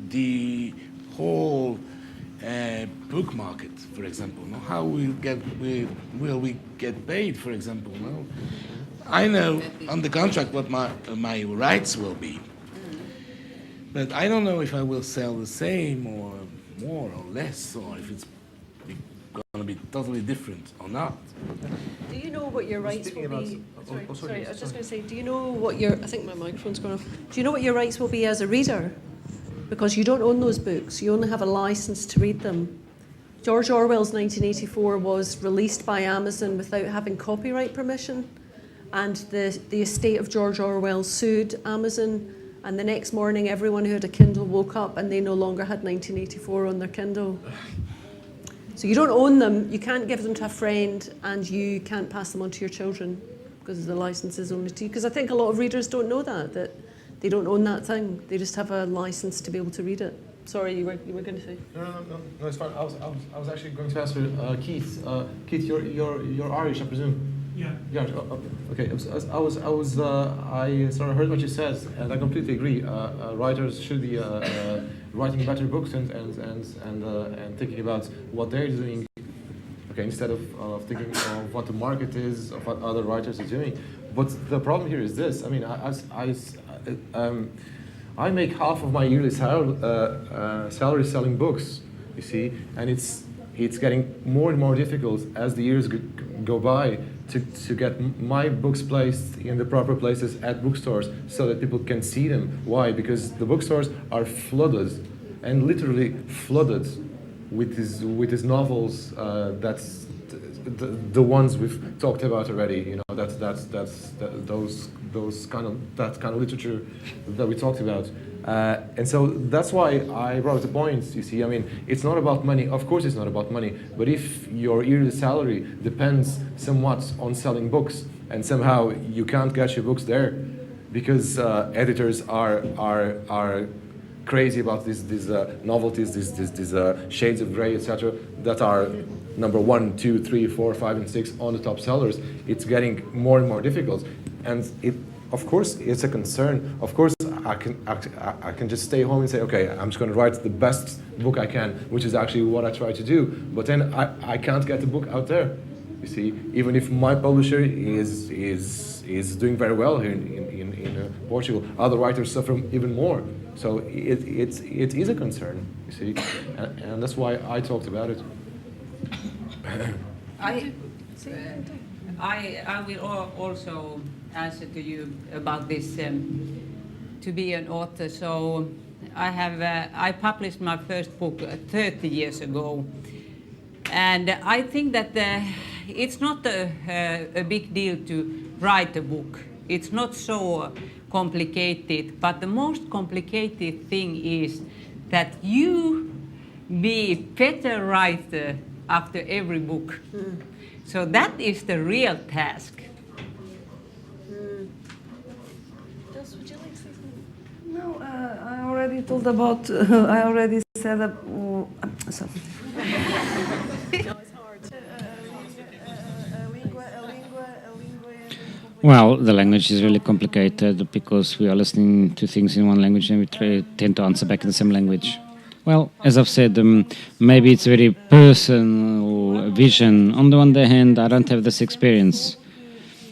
the whole book market, for example? How will we get paid, for example? Well, I know on the contract what my rights will be, but I don't know if I will sell the same or more or less, or if it's going to be totally different or not. Do you know what your rights will be? Sorry, I was just going to say, do you know what your, I think my microphone's going off. Do you know what your rights will be as a reader? Because you don't own those books, you only have a license to read them. George Orwell's 1984 was released by Amazon without having copyright permission, and the estate of George Orwell sued Amazon, and the next morning everyone who had a Kindle woke up and they no longer had 1984 on their Kindle. So you don't own them, you can't give them to a friend, and you can't pass them on to your children because the license is only to you. Because I think a lot of readers don't know that they don't own that thing. They just have a license to be able to read it. Sorry, you were going to say? No, it's fine. I was actually going to ask Keith. Keith, you're Irish, I presume. Yeah. Yeah. Okay. I sort of heard what you said, and I completely agree. Writers should be writing better books and thinking about what they're doing. Okay, instead of thinking of what the market is, of what other writers are doing. But the problem here is this. I mean, I make half of my yearly salary selling books. You see, and it's getting more and more difficult as the years go by to get my books placed in the proper places at bookstores so that people can see them. Why? Because the bookstores are flooded, and literally flooded, with these novels the ones we've talked about already. You know, those kind of literature that we talked about. And so that's why I brought the point, you see. I mean, it's not about money. Of course it's not about money. But if your yearly salary depends somewhat on selling books, and somehow you can't get your books there because editors are crazy about these novelties, these shades of gray, etc., that are number 1, 2, 3, 4, 5, and 6 on the top sellers, it's getting more and more difficult. And of course, it's a concern. Of course, I can just stay home and say, okay, I'm just going to write the best book I can, which is actually what I try to do. But then I can't get the book out there. You see, even if my publisher is doing very well here in Portugal, other writers suffer even more. So it is a concern. You see, and that's why I talked about it. I will also answer to you about this to be an author. So I published my first book 30 years ago, and I think that it's not a big deal to write a book. It's not so complicated, but the most complicated thing is that you be better writer after every book. So that is the real task. Jos, would you like to say something? No, I already told about, I already said, sorry. No, it's hard. Well, the language is really complicated because we are listening to things in one language and we tend to answer back in the same language. Well, as I've said, maybe it's a very personal vision. On the one hand, I don't have this experience.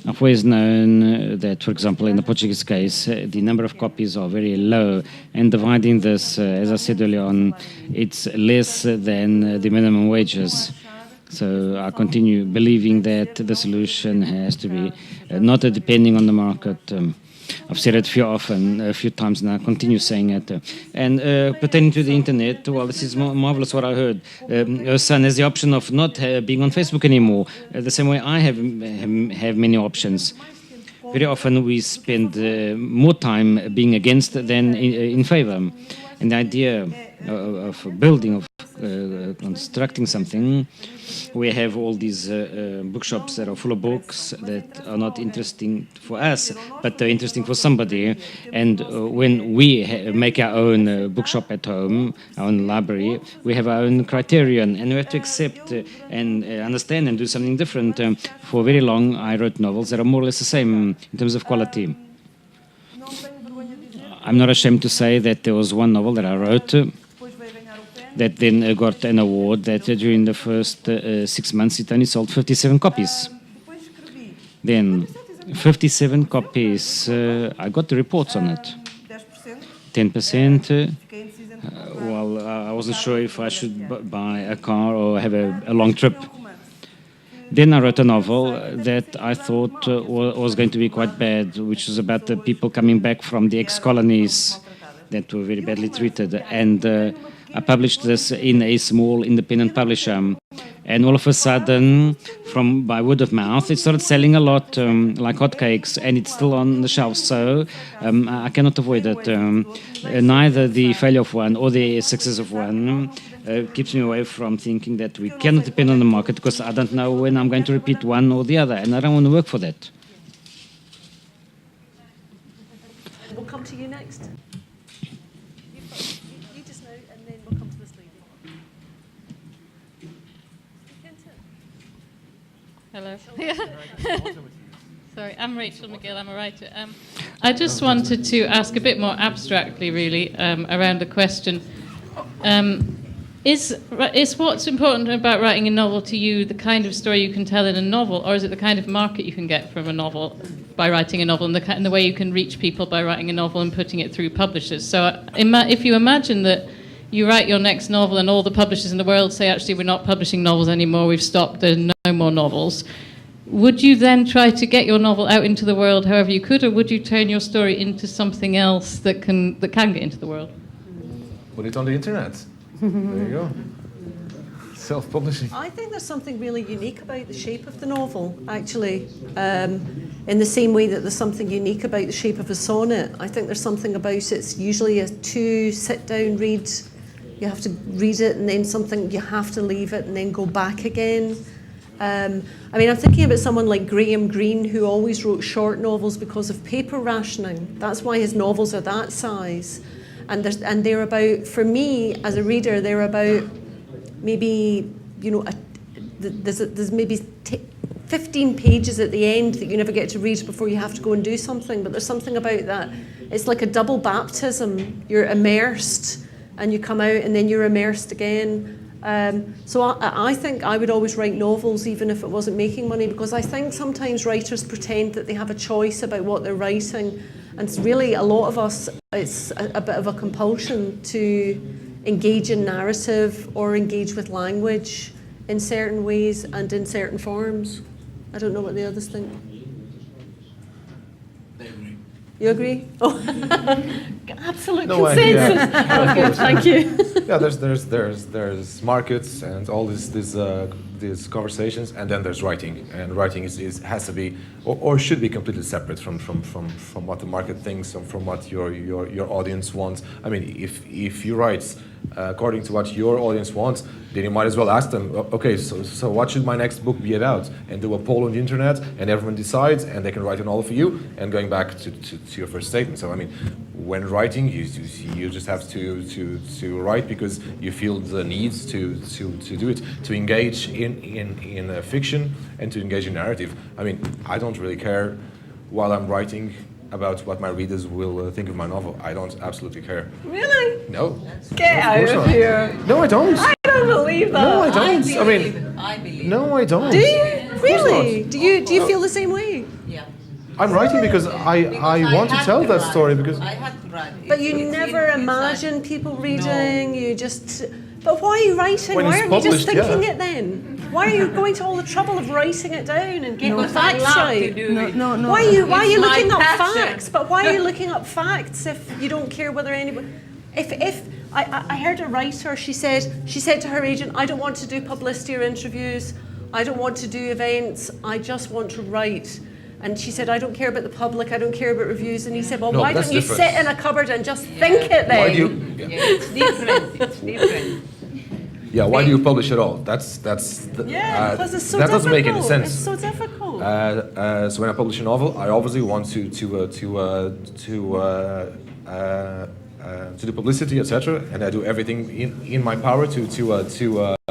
I've always known that, for example, in the Portuguese case, the number of copies are very low, and dividing this, as I said earlier on, it's less than the minimum wages. So I continue believing that the solution has to be not depending on the market. I've said it a few times, and I continue saying it. And pertaining to the internet, well, this is marvelous what I heard. Your son has the option of not being on Facebook anymore, the same way I have many options. Very often we spend more time being against than in favor. And the idea of building, of constructing something, we have all these bookshops that are full of books that are not interesting for us, but they're interesting for somebody. And when we make our own bookshop at home, our own library, we have our own criterion, and we have to accept and understand and do something different. For very long, I wrote novels that are more or less the same in terms of quality. I'm not ashamed to say that there was one novel that I wrote that then got an award that during the first 6 months it only sold 57 copies. Then 57 copies, I got the reports on it. 10%, well, I wasn't sure if I should buy a car or have a long trip. Then I wrote a novel that I thought was going to be quite bad, which was about the people coming back from the ex-colonies that were very badly treated. And I published this in a small independent publisher. And all of a sudden, by word of mouth, it started selling a lot, like hotcakes, and it's still on the shelves. So I cannot avoid it. Neither the failure of one or the success of one keeps me away from thinking that we cannot depend on the market, because I don't know when I'm going to repeat one or the other, and I don't want to work for that. We'll come to you next. You just know, and then we'll come to this lady. Hello. Sorry, I'm Rachel McGill, I'm a writer. I just wanted to ask a bit more abstractly, really, around the question. Is what's important about writing a novel to you the kind of story you can tell in a novel, or is it the kind of market you can get from a novel by writing a novel, and the way you can reach people by writing a novel and putting it through publishers? So if you imagine that you write your next novel and all the publishers in the world say, actually, we're not publishing novels anymore, we've stopped, there are no more novels, would you then try to get your novel out into the world however you could, or would you turn your story into something else that can get into the world? Put it on the internet. There you go. self-publishing? I think there's something really unique about the shape of the novel, actually. In the same way that there's something unique about the shape of a sonnet. I think there's something about it. It's usually a 2 sit-down read. You have to read it and then you have to leave it and then go back again. I'm thinking about someone like Graham Greene, who always wrote short novels because of paper rationing. That's why his novels are that size. And they're about, for me as a reader, they're about maybe, there's maybe 15 pages at the end that you never get to read before you have to go and do something. But there's something about that. It's like a double baptism. You're immersed and you come out and then you're immersed again. So I think I would always write novels even if it wasn't making money, because I think sometimes writers pretend that they have a choice about what they're writing. And it's really, a lot of us, it's a bit of a compulsion to engage in narrative or engage with language in certain ways and in certain forms. I don't know what the others think. They agree. You agree? Oh, absolute No, consensus. yeah. Oh, good, thank you. Yeah, there's markets and all these conversations, and then there's writing, and writing has to be or should be completely separate from what the market thinks and from what your audience wants. I mean, if you write according to what your audience wants, then you might as well ask them, okay, so what should my next book be about? And do a poll on the internet, and everyone decides, and they can write an all for you. And going back to your first statement, so I mean, when writing, you just have to write because you feel the need to do it, to engage in fiction and to engage in narrative. I mean, I don't really care while I'm writing about what my readers will think of my novel. I don't absolutely care. Really? No. Get out of here. No, I don't. I don't believe that. No, I don't. I believe. No, I don't. Do you? Really? not. Do you feel the same way? Yeah. I'm writing because I want to tell that story because I had to write. But you never imagine people reading. You just. But why are you writing? When Why it's aren't you just published, thinking yeah. it then? Why are you going to all the trouble of writing it down and getting the Because I facts love right? to do it. No. Why are you It's my looking up passion. facts? But why are you looking up facts if you don't care whether anybody? If I heard a writer, she said to her agent, I don't want to do publicity or interviews. I don't want to do events. I just want to write. And she said, I don't care about the public. I don't care about reviews. And he said, well, No, why that's don't you different. sit in a cupboard and just think it then? why do you? Yeah, it's different. It's different. Yeah, why do you publish at all? That's Yeah, because it's so that difficult. doesn't make any sense. It's so difficult. So when I publish a novel, I obviously want to do publicity, etc., and I do everything in my power to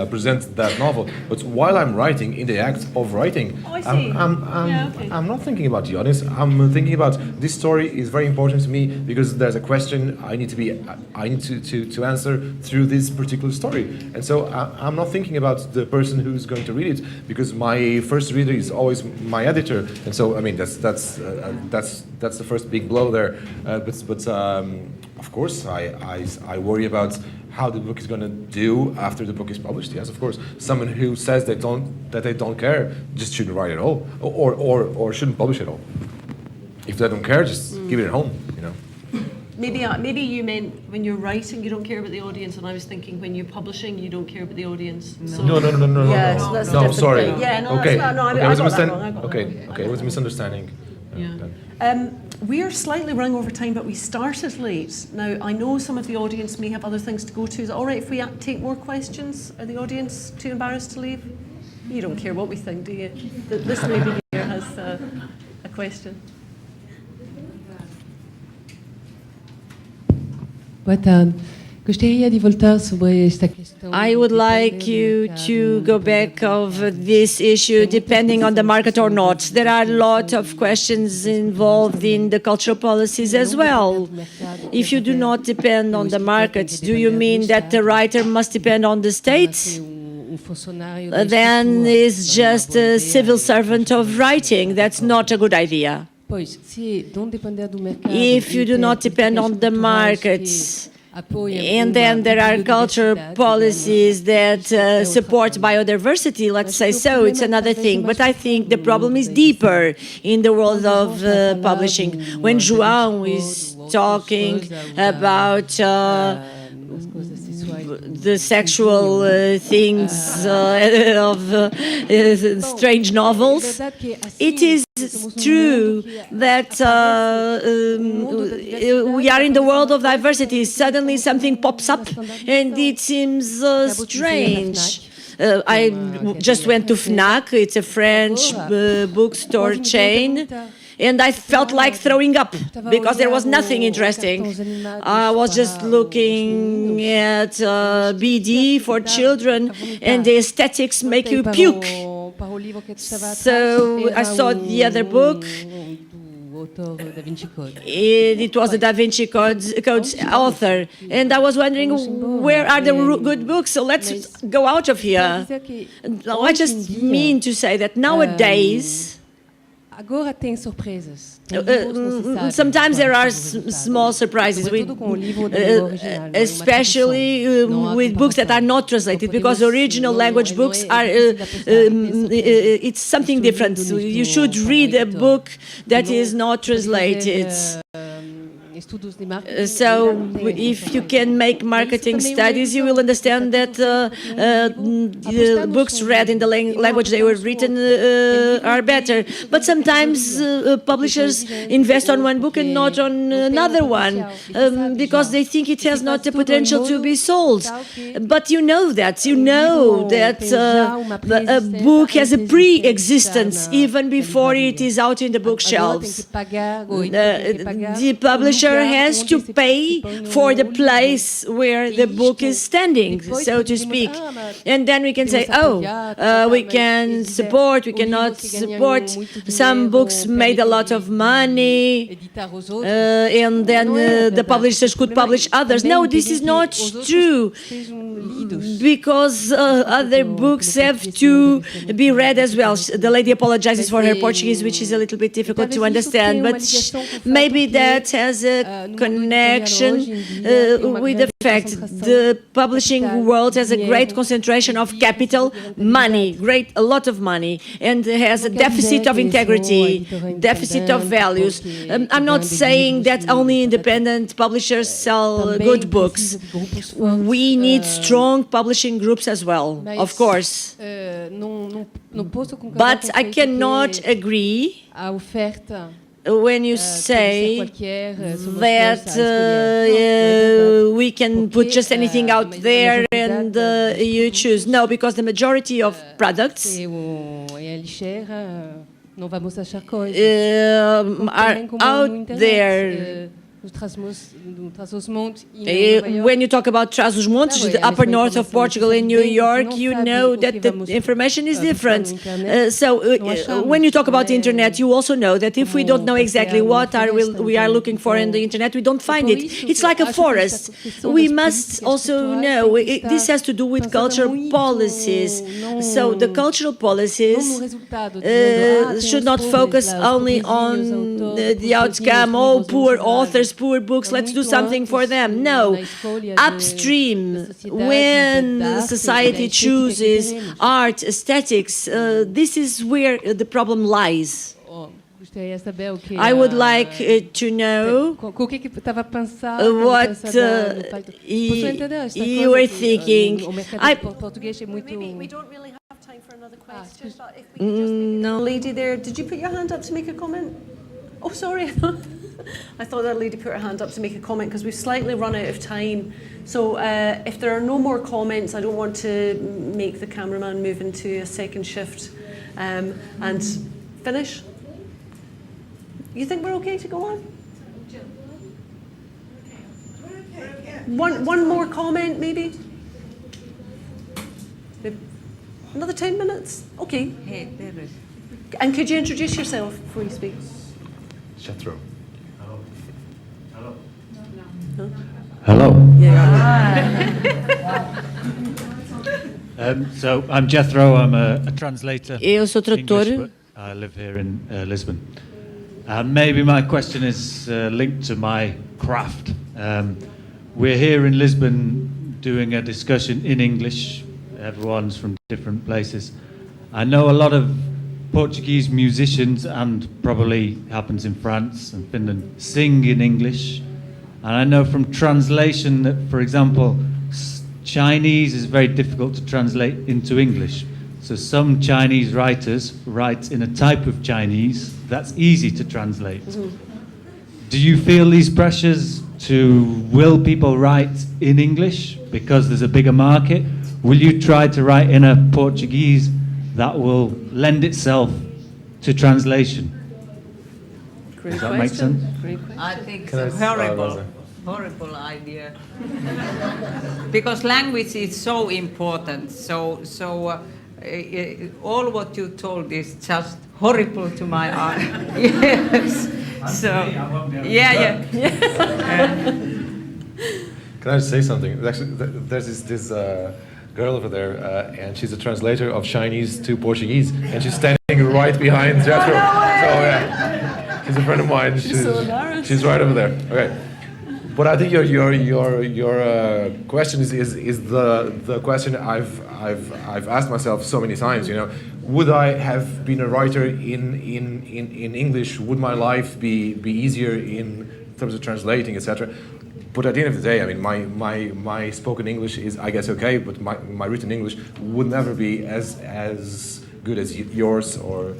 present that novel. But while I'm writing, in the act of writing, Oh, I see. I'm not thinking about the audience. I'm thinking about this story is very important to me because there's a question I need to answer through this particular story. And so I'm not thinking about the person who's going to read it because my first reader is always my editor. And so I mean that's the first big blow there. But of course I worry about how the book is going to do after the book is published. Yes, of course. Someone who says that they don't care just shouldn't write at all, or shouldn't publish at all. If they don't care, just give it at home. You know. Maybe you meant when you're writing, you don't care about the audience, and I was thinking when you're publishing, you don't care about the audience. So, No. Yeah, so that's a No, different sorry. thing. Yeah, no, Okay. that's not. No, Okay, I it was a got that misun- wrong. I got that Okay, wrong. okay, it was a misunderstanding. Yeah. We are slightly running over time, but we started late. Now, I know some of the audience may have other things to go to. Is it all right if we take more questions? Are the audience too embarrassed to leave? You don't care what we think, do you? This lady here has a question. Boa tarde. Gostaria de voltar sobre esta questão. I would like you to go back of this issue depending on the market or not. There are a lot of questions involved in the cultural policies as well. If you do not depend on the market, do you mean that the writer must depend on the state? Then is just a civil servant of writing. That's not a good idea. If you do not depend on the markets, and then there are cultural policies that support biodiversity, let's say so, it's another thing. But I think the problem is deeper in the world of publishing. When João is talking about the sexual things of strange novels. It is true that we are in the world of diversity. Suddenly something pops up and it seems strange. I just went to FNAC, it's a French bookstore chain, and I felt like throwing up because there was nothing interesting. I was just looking at BD for children, and the aesthetics make you puke. So I saw the other book. It was the Da Vinci Code's author, and I was wondering where are the good books, so let's go out of here. I just mean to say that nowadays sometimes there are small surprises, especially with books that are not translated, because original language books are it's something different. So you should read a book that is not translated. So if you can make marketing studies, you will understand that the books read in the language they were written are better. But sometimes publishers invest on one book and not on another one because they think it has not the potential to be sold. But you know that a book has a pre-existence even before it is out in the bookshelves. The publisher has to pay for the place where the book is standing, so to speak. And then we can say, we can support, we cannot support. Some books made a lot of money, and then the publishers could publish others. No, this is not true, because other books have to be read as well. The lady apologizes for her Portuguese, which is a little bit difficult to understand, but maybe that has a connection with the fact the publishing world has a great concentration of capital, money, a lot of money, and has a deficit of integrity, deficit of values. I'm not saying that only independent publishers sell good books. We need strong publishing groups as well, of course. But I cannot agree when you say that we can put just anything out there and you choose. No, because the majority of products are out there. When you talk about Trás-os-Montes, the upper north of Portugal in New York, you know that the information is different. So when you talk about the internet, you also know that if we don't know exactly what we are looking for in the internet, we don't find it. It's like a forest. We must also know, this has to do with cultural policies. So the cultural policies should not focus only on the outcome, poor authors, poor books, let's do something for them. No, upstream, when society chooses art, aesthetics, this is where the problem lies. I would like to know what you were thinking. Maybe we don't really have time for another question, but if we could just no. Lady there, did you put your hand up to make a comment? Oh, sorry. I thought that lady put her hand up to make a comment because we've slightly run out of time. So if there are no more comments, I don't want to make the cameraman move into a second shift and finish. You think we're okay to go on? One more comment, maybe? Another 10 minutes? Okay. And could you introduce yourself before you speak? Jethro. Hello. Hello. So I'm Jethro. I'm a translator. Eu sou tradutor. English, I live here in Lisbon. Maybe my question is linked to my craft. We're here in Lisbon doing a discussion in English. Everyone's from different places. I know a lot of Portuguese musicians, and probably happens in France and Finland, sing in English. And I know from translation that, for example, Chinese is very difficult to translate into English. So some Chinese writers write in a type of Chinese that's easy to translate. Do you feel these pressures to will people write in English because there's a bigger market? Will you try to write in a Portuguese that will lend itself to translation? Does that make sense? I think it's Can I a start, horrible idea. Because language is so important. So all what you told is just horrible to my eye. Yes. So, yeah. Can I just say something? Actually, there's this girl over there, and she's a translator of Chinese to Portuguese, and she's standing right behind Jethro. So yeah, she's a friend of mine. She's right over there. Okay, but I think your question is the question I've asked myself so many times. You know, would I have been a writer in English? Would my life be easier in terms of translating, etc.? But at the end of the day, I mean, my spoken English is, I guess, okay, but my written English would never be as good as yours or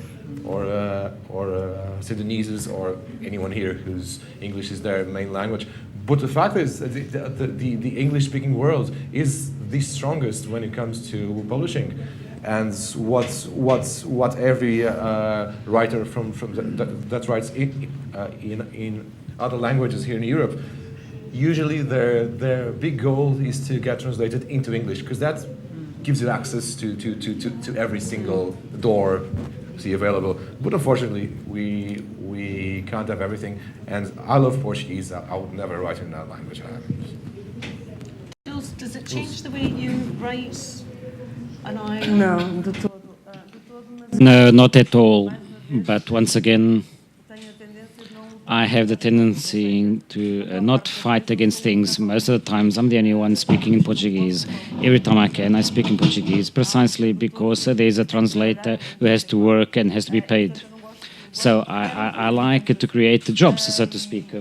Denise's or anyone here whose English is their main language. But the fact is, the English-speaking world is the strongest when it comes to publishing, and what every writer that writes in other languages here in Europe. Usually their big goal is to get translated into English, because that gives you access to every single door see available. But unfortunately, we can't have everything. And I love Portuguese. I would never write in that language. Does it change the way you write an eye? Não, de todo. No, not at all. But once again, I have the tendency to not fight against things. Most of the times, I'm the only one speaking in Portuguese. Every time I can, I speak in Portuguese, precisely because there's a translator who has to work and has to be paid. So I like to create jobs, so to speak.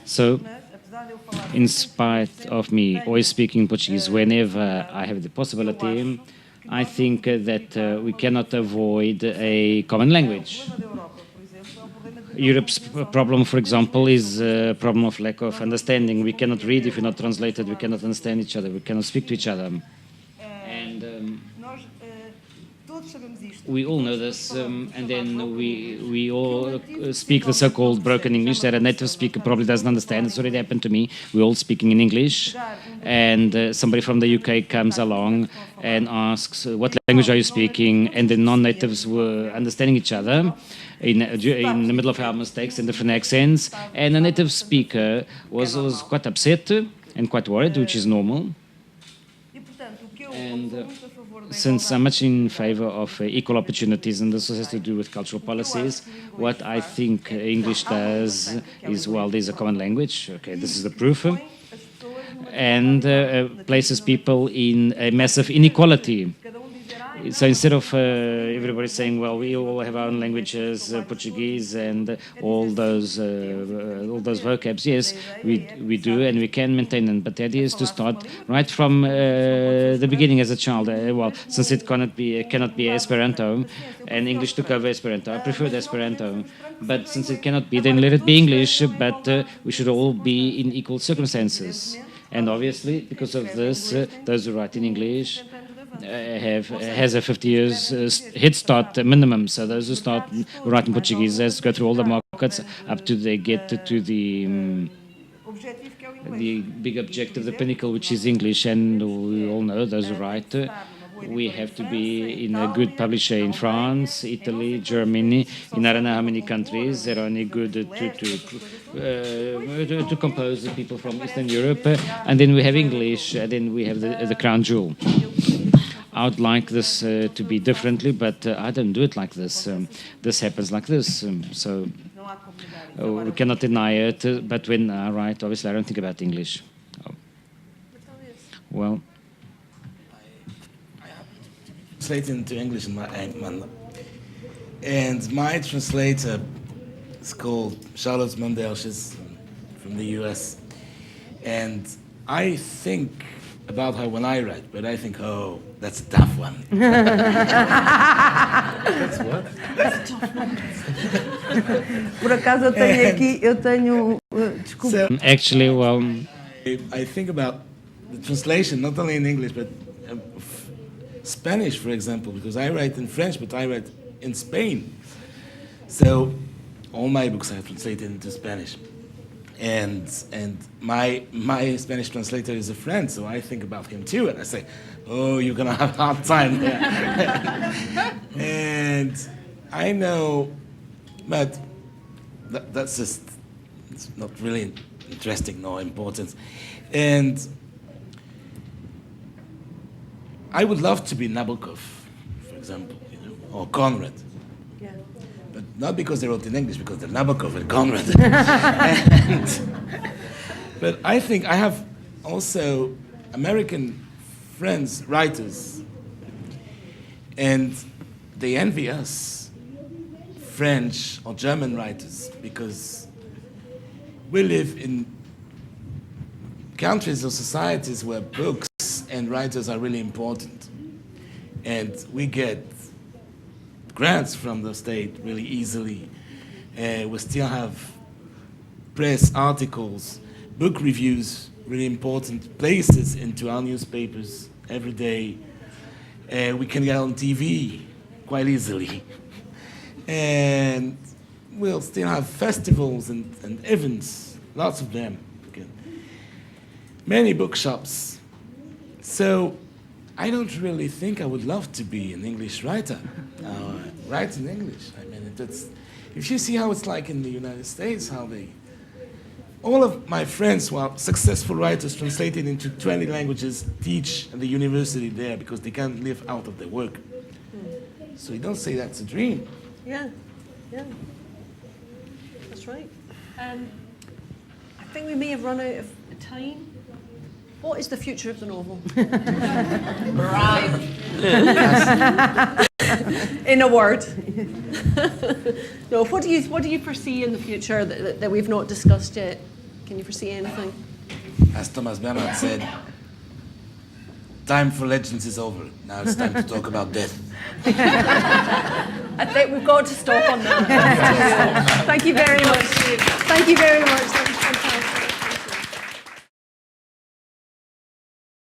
So, in spite of me always speaking Portuguese whenever I have the possibility, I think that we cannot avoid a common language. Europe's problem, for example, is a problem of lack of understanding. We cannot read if we're not translated. We cannot understand each other. We cannot speak to each other. And we all know this. And then we all speak the so-called broken English that a native speaker probably doesn't understand. It's already happened to me. We're all speaking in English. And somebody from the UK comes along and asks, what language are you speaking? And the non-natives were understanding each other in the middle of our mistakes and different accents, and a native speaker was quite upset and quite worried, which is normal. And since I'm much in favor of equal opportunities, and this has to do with cultural policies, what I think English does is, well, there's a common language, okay, this is the proof, and places people in a massive inequality. So instead of everybody saying, well, we all have our own languages, Portuguese and all those vocabs, yes, we do, and we can maintain them. But the idea is to start right from the beginning as a child. Well, since it cannot be Esperanto, and English took over Esperanto. I prefer the Esperanto, but since it cannot be, then let it be English. But we should all be in equal circumstances. And obviously, because of this, those who write in English has a 50 years head start minimum. So those who start writing Portuguese has to go through all the markets up to they get to the big objective, the pinnacle, which is English. And we all know those who write. We have to be in a good publisher in France, Italy, Germany, in I don't know how many countries. They're only good to compose the people from Eastern Europe. And then we have English, and then we have the crown jewel. I would like this to be differently, but I don't do it like this. This happens like this, so we cannot deny it. But when I write, obviously, I don't think about English. Oh. Well, I translate into English in my and my translator is called Charlotte Mandel. She's from the US, and I think about her when I write, but I think, oh, that's a tough one. That's what? Por acaso eu tenho desculpa. So, actually, well, I think about the translation, not only in English, but Spanish, for example, because I write in French, but I write in Spain. So all my books are translated into Spanish. And my Spanish translator is a friend, so I think about him too, and I say, oh, you're gonna have a hard time there. And I know, but that's just, it's not really interesting nor important. And I would love to be Nabokov, for example, or Conrad. Yeah. But not because they wrote in English, because they're Nabokov and Conrad. But I think I have also American friends, writers, and they envy us, French or German writers, because we live in countries or societies where books and writers are really important. And we get grants from the state really easily. We still have press articles, book reviews, really important places into our newspapers every day. We can get on TV quite easily. And we'll still have festivals and events, lots of them. Many bookshops. So I don't really think I would love to be an English writer, write in English. I mean, if you see how it's like in the United States, all of my friends who are successful writers translated into 20 languages teach at the university there because they can't live out of their work. So you don't say that's a dream. Yeah, yeah, that's right. I think we may have run out of time. What is the future of the novel? Right. In a word. No. What do you foresee in the future that we've not discussed yet? Can you foresee anything? As Thomas Bernhard said, time for legends is over. Now it's time to talk about death. I think we've got to stop on that. Thank you very much. Thank you very much.